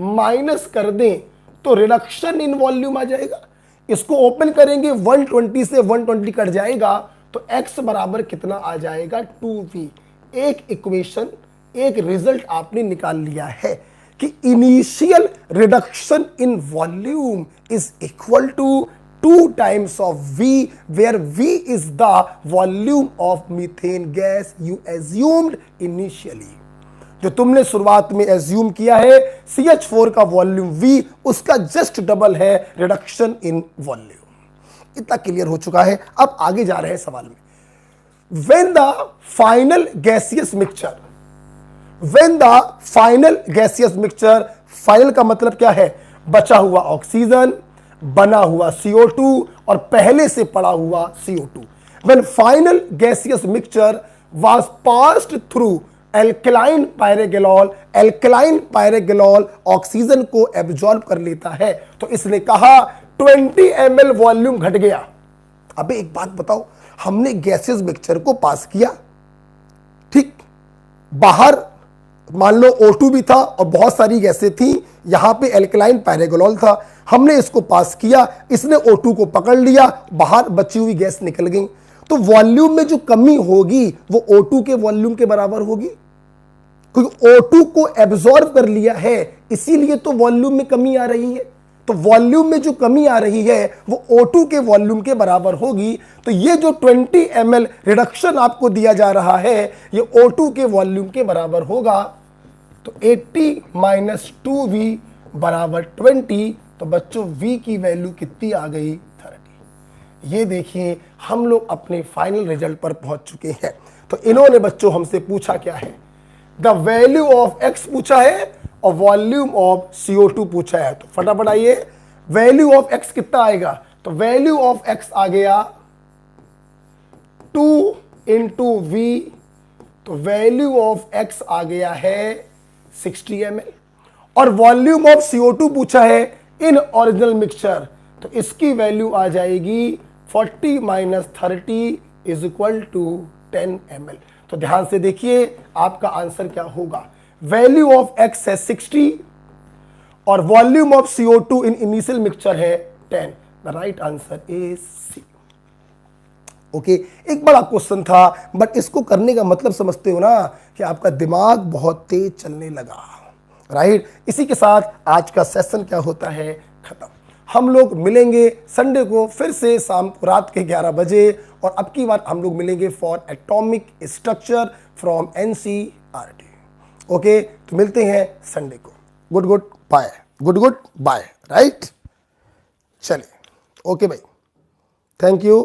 माइनस कर दें तो रिडक्शन इन वॉल्यूम आ जाएगा। इसको ओपन करेंगे, 120 से 120 कट जाएगा तो x बराबर कितना आ जाएगा 2v। एक इक्वेशन, एक रिजल्ट आपने निकाल लिया है कि initial reduction in volume is equal to 2 times of V, where V is the volume of methane gas you assumed initially। जो तुमने शुरुआत में एज्यूम किया है CH4 का वॉल्यूम V, उसका जस्ट डबल है रिडक्शन इन वॉल्यूम। इतना क्लियर हो चुका है। अब आगे जा रहे हैं सवाल में। When the final gaseous mixture, when the final gaseous mixture, final का मतलब क्या है, बचा हुआ ऑक्सीजन, बना हुआ CO2 और पहले से पड़ा हुआ CO2। When final gaseous mixture was passed through alkaline pyrogalol, alkaline pyrogalol oxygen को एब्जॉर्ब कर लेता है, तो इसने कहा 20 ml वॉल्यूम घट गया। अबे एक बात बताओ, हमने गैसेस मिक्सचर को पास किया, ठीक, बाहर मान लो O2 भी था और बहुत सारी गैसें थी, यहां पे एल्कलाइन पैरागोनॉल था, हमने इसको पास किया, इसने O2 को पकड़ लिया, बाहर बची हुई गैस निकल गई। तो वॉल्यूम में जो कमी होगी वो O2 के वॉल्यूम के बराबर होगी, क्योंकि O2 को एब्जॉर्ब कर लिया है, इसीलिए तो वॉल्यूम में कमी आ रही है। तो वॉल्यूम में जो कमी आ रही है वो O2 के वॉल्यूम के बराबर होगी। तो ये जो 20 ml रिडक्शन आपको दिया जा रहा है ये O2 के वॉल्यूम के बराबर होगा। तो 80 माइनस 2V बराबर 20। तो बच्चों V की वैल्यू कितनी आ गई? 30। ये देखिए हम लोग अपने फाइनल रिजल्ट पर पहुंच चुके हैं। तो इन्होंने बच्चों हमसे पूछा क्या है? द वैल्यू ऑफ X पूछा है और वॉल्यूम ऑफ CO2 पूछा है। तो फटाफट आइए, वैल्यू ऑफ X कितना आएगा? तो वैल्यू ऑफ X आ गया 2 इंटू V। तो वैल्यू ऑफ X आ गया है 60 ml और वॉल्यूम ऑफ CO2 पूछा है इन ओरिजिनल मिक्सचर। तो इसकी वैल्यू आ जाएगी 40 minus 30 is equal to 10 ml। तो ध्यान से देखिए आपका आंसर क्या होगा। वैल्यू ऑफ X है 60 और volume of CO2 in initial mixture है 10। The right answer is C. Okay, एक बड़ा क्वेश्चन था बट इसको करने का मतलब समझते हो ना कि आपका दिमाग बहुत तेज चलने लगा, राइट। इसी के साथ आज का सेशन क्या होता है? खत्म। हम लोग मिलेंगे संडे को फिर से शाम को रात के 11 बजे और अब की बार हम लोग मिलेंगे for atomic structure from NCERT। Okay, तो मिलते हैं संडे को। Good good bye, good good bye, right. चलिए, ओके भाई, थैंक यू।